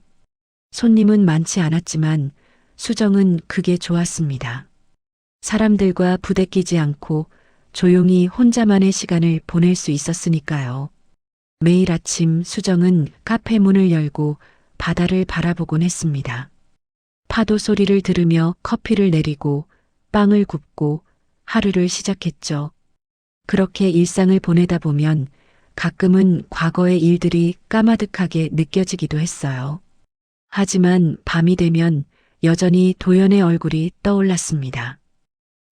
손님은 많지 않았지만 수정은 그게 좋았습니다. 사람들과 부대끼지 않고 조용히 혼자만의 시간을 보낼 수 있었으니까요. 매일 아침 수정은 카페 문을 열고 바다를 바라보곤 했습니다. 파도 소리를 들으며 커피를 내리고 빵을 굽고 하루를 시작했죠. 그렇게 일상을 보내다 보면 가끔은 과거의 일들이 까마득하게 느껴지기도 했어요. 하지만 밤이 되면 여전히 도연의 얼굴이 떠올랐습니다.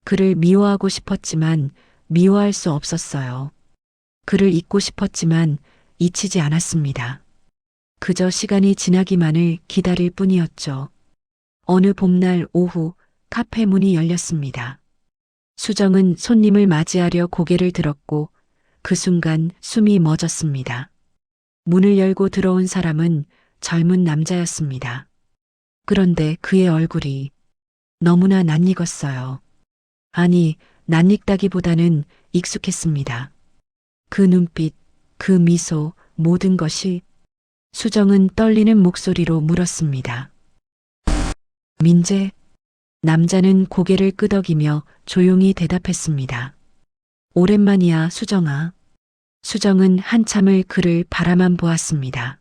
그를 미워하고 싶었지만 미워할 수 없었어요. 그를 잊고 싶었지만 잊히지 않았습니다. 그저 시간이 지나기만을 기다릴 뿐이었죠. 어느 봄날 오후 카페 문이 열렸습니다. 수정은 손님을 맞이하려 고개를 들었고 그 순간 숨이 멎었습니다. 문을 열고 들어온 사람은 젊은 남자였습니다. 그런데 그의 얼굴이 너무나 낯익었어요. 아니, 낯익다기보다는 익숙했습니다. 그 눈빛, 그 미소, 모든 것이. 수정은 떨리는 목소리로 물었습니다. 민재? 남자는 고개를 끄덕이며 조용히 대답했습니다. 오랜만이야, 수정아. 수정은 한참을 그를 바라만 보았습니다.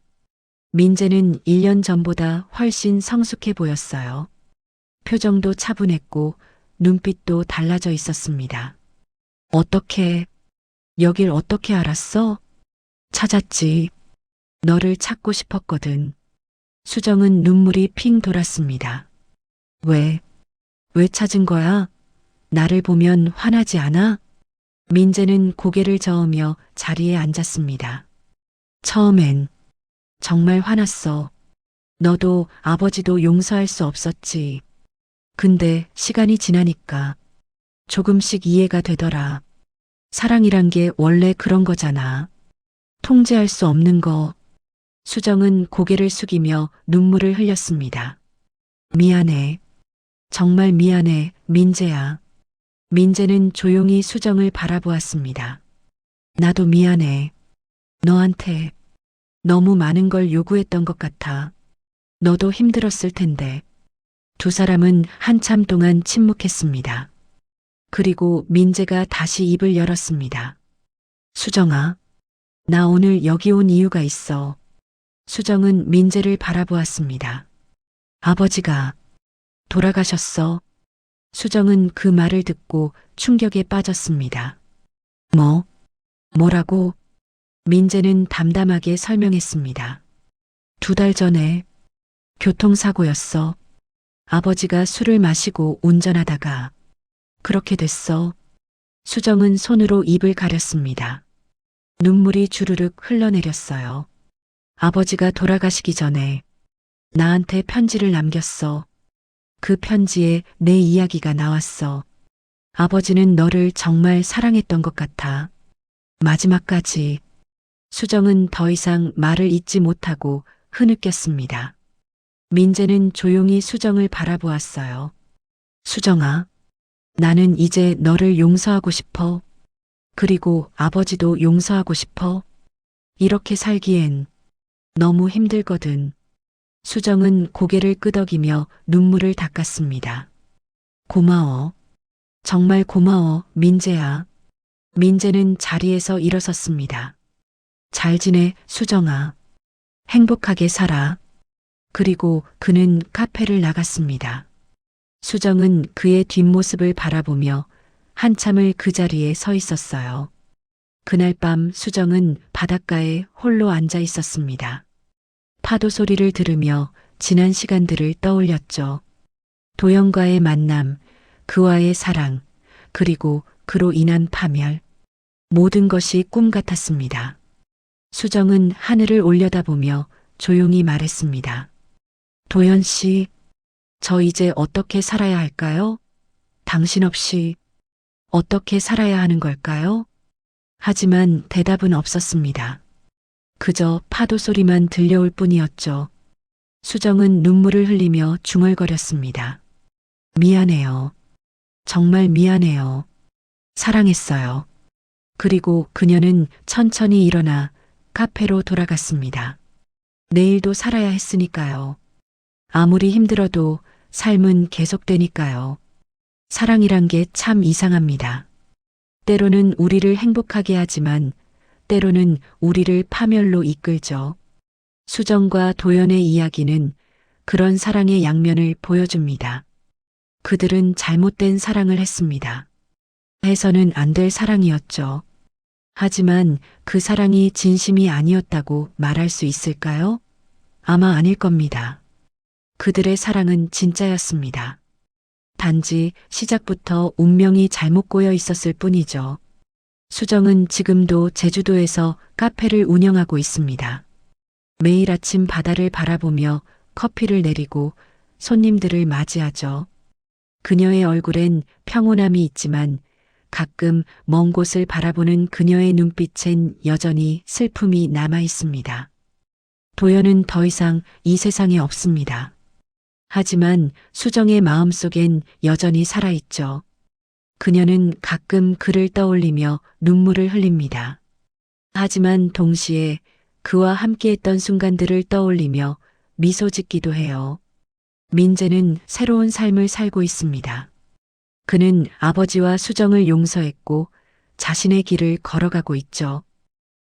민재는 1년 전보다 훨씬 성숙해 보였어요. 표정도 차분했고 눈빛도 달라져 있었습니다. 어떻게, 여길 어떻게 알았어? 찾았지. 너를 찾고 싶었거든. 수정은 눈물이 핑 돌았습니다. 왜 찾은 거야? 나를 보면 화나지 않아? 민재는 고개를 저으며 자리에 앉았습니다. 처음엔 정말 화났어. 너도 아버지도 용서할 수 없었지. 근데 시간이 지나니까 조금씩 이해가 되더라. 사랑이란 게 원래 그런 거잖아. 통제할 수 없는 거. 수정은 고개를 숙이며 눈물을 흘렸습니다. 미안해. 정말 미안해, 민재야. 민재는 조용히 수정을 바라보았습니다. 나도 미안해. 너한테 너무 많은 걸 요구했던 것 같아. 너도 힘들었을 텐데. 두 사람은 한참 동안 침묵했습니다. 그리고 민재가 다시 입을 열었습니다. 수정아, 나 오늘 여기 온 이유가 있어. 수정은 민재를 바라보았습니다. 아버지가 돌아가셨어. 수정은 그 말을 듣고 충격에 빠졌습니다. 뭐라고? 민재는 담담하게 설명했습니다. 2달 전에 교통사고였어. 아버지가 술을 마시고 운전하다가 그렇게 됐어. 수정은 손으로 입을 가렸습니다. 눈물이 주르륵 흘러내렸어요. 아버지가 돌아가시기 전에 나한테 편지를 남겼어. 그 편지에 내 이야기가 나왔어. 아버지는 너를 정말 사랑했던 것 같아. 마지막까지. 수정은 더 이상 말을 잇지 못하고 흐느꼈습니다. 민재는 조용히 수정을 바라보았어요. 수정아, 나는 이제 너를 용서하고 싶어. 그리고 아버지도 용서하고 싶어. 이렇게 살기엔 너무 힘들거든. 수정은 고개를 끄덕이며 눈물을 닦았습니다. 고마워. 정말 고마워, 민재야. 민재는 자리에서 일어섰습니다. 잘 지내, 수정아. 행복하게 살아. 그리고 그는 카페를 나갔습니다. 수정은 그의 뒷모습을 바라보며 한참을 그 자리에 서 있었어요. 그날 밤 수정은 바닷가에 홀로 앉아 있었습니다. 파도 소리를 들으며 지난 시간들을 떠올렸죠. 도영과의 만남, 그와의 사랑, 그리고 그로 인한 파멸. 모든 것이 꿈 같았습니다. 수정은 하늘을 올려다보며 조용히 말했습니다. 도연 씨, 저 이제 어떻게 살아야 할까요? 당신 없이 어떻게 살아야 하는 걸까요? 하지만 대답은 없었습니다. 그저 파도 소리만 들려올 뿐이었죠. 수정은 눈물을 흘리며 중얼거렸습니다. 미안해요. 정말 미안해요. 사랑했어요. 그리고 그녀는 천천히 일어나 카페로 돌아갔습니다. 내일도 살아야 했으니까요. 아무리 힘들어도 삶은 계속되니까요. 사랑이란 게 참 이상합니다. 때로는 우리를 행복하게 하지만 때로는 우리를 파멸로 이끌죠. 수정과 도연의 이야기는 그런 사랑의 양면을 보여줍니다. 그들은 잘못된 사랑을 했습니다. 해서는 안 될 사랑이었죠. 하지만 그 사랑이 진심이 아니었다고 말할 수 있을까요? 아마 아닐 겁니다. 그들의 사랑은 진짜였습니다. 단지 시작부터 운명이 잘못 꼬여 있었을 뿐이죠. 수정은 지금도 제주도에서 카페를 운영하고 있습니다. 매일 아침 바다를 바라보며 커피를 내리고 손님들을 맞이하죠. 그녀의 얼굴엔 평온함이 있지만 가끔 먼 곳을 바라보는 그녀의 눈빛엔 여전히 슬픔이 남아 있습니다. 도연은 더 이상 이 세상에 없습니다. 하지만 수정의 마음속엔 여전히 살아있죠. 그녀는 가끔 그를 떠올리며 눈물을 흘립니다. 하지만 동시에 그와 함께했던 순간들을 떠올리며 미소 짓기도 해요. 민재는 새로운 삶을 살고 있습니다. 그는 아버지와 수정을 용서했고 자신의 길을 걸어가고 있죠.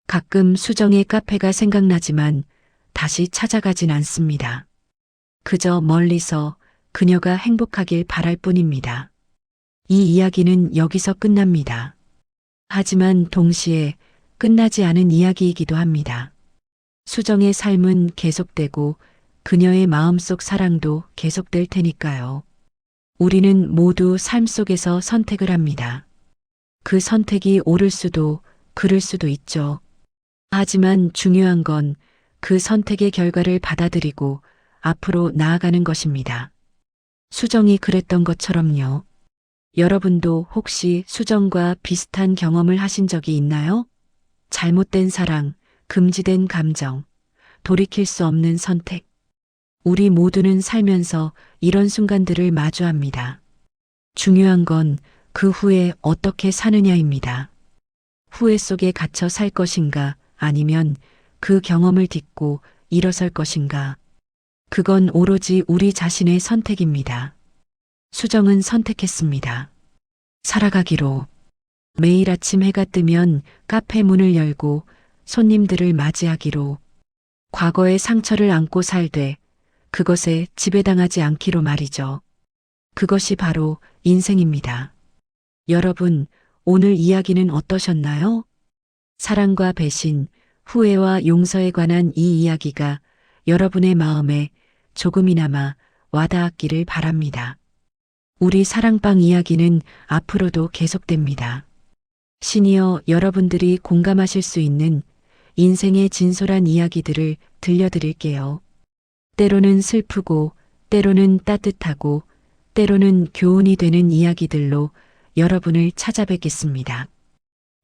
가끔 수정의 카페가 생각나지만 다시 찾아가진 않습니다. 그저 멀리서 그녀가 행복하길 바랄 뿐입니다. 이 이야기는 여기서 끝납니다. 하지만 동시에 끝나지 않은 이야기이기도 합니다. 수정의 삶은 계속되고 그녀의 마음속 사랑도 계속될 테니까요. 우리는 모두 삶 속에서 선택을 합니다. 그 선택이 옳을 수도 그를 수도 있죠. 하지만 중요한 건 그 선택의 결과를 받아들이고 앞으로 나아가는 것입니다. 수정이 그랬던 것처럼요. 여러분도 혹시 수정과 비슷한 경험을 하신 적이 있나요? 잘못된 사랑, 금지된 감정, 돌이킬 수 없는 선택. 우리 모두는 살면서 이런 순간들을 마주합니다. 중요한 건 그 후에 어떻게 사느냐입니다. 후회 속에 갇혀 살 것인가 아니면 그 경험을 딛고 일어설 것인가. 그건 오로지 우리 자신의 선택입니다. 수정은 선택했습니다. 살아가기로. 매일 아침 해가 뜨면 카페 문을 열고 손님들을 맞이하기로. 과거의 상처를 안고 살되 그것에 지배당하지 않기로 말이죠. 그것이 바로 인생입니다. 여러분, 오늘 이야기는 어떠셨나요? 사랑과 배신, 후회와 용서에 관한 이 이야기가 여러분의 마음에 조금이나마 와닿았기를 바랍니다. 우리 사랑방 이야기는 앞으로도 계속됩니다. 시니어 여러분들이 공감하실 수 있는 인생의 진솔한 이야기들을 들려드릴게요. 때로는 슬프고, 때로는 따뜻하고, 때로는 교훈이 되는 이야기들로 여러분을 찾아뵙겠습니다.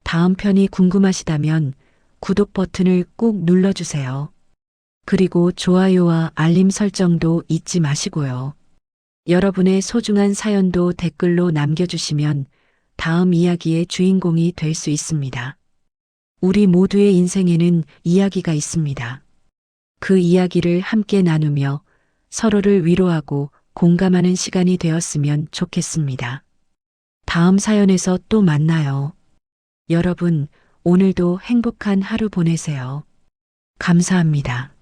다음 편이 궁금하시다면 구독 버튼을 꾹 눌러주세요. 그리고 좋아요와 알림 설정도 잊지 마시고요. 여러분의 소중한 사연도 댓글로 남겨주시면 다음 이야기의 주인공이 될 수 있습니다. 우리 모두의 인생에는 이야기가 있습니다. 그 이야기를 함께 나누며 서로를 위로하고 공감하는 시간이 되었으면 좋겠습니다. 다음 사연에서 또 만나요. 여러분, 오늘도 행복한 하루 보내세요. 감사합니다.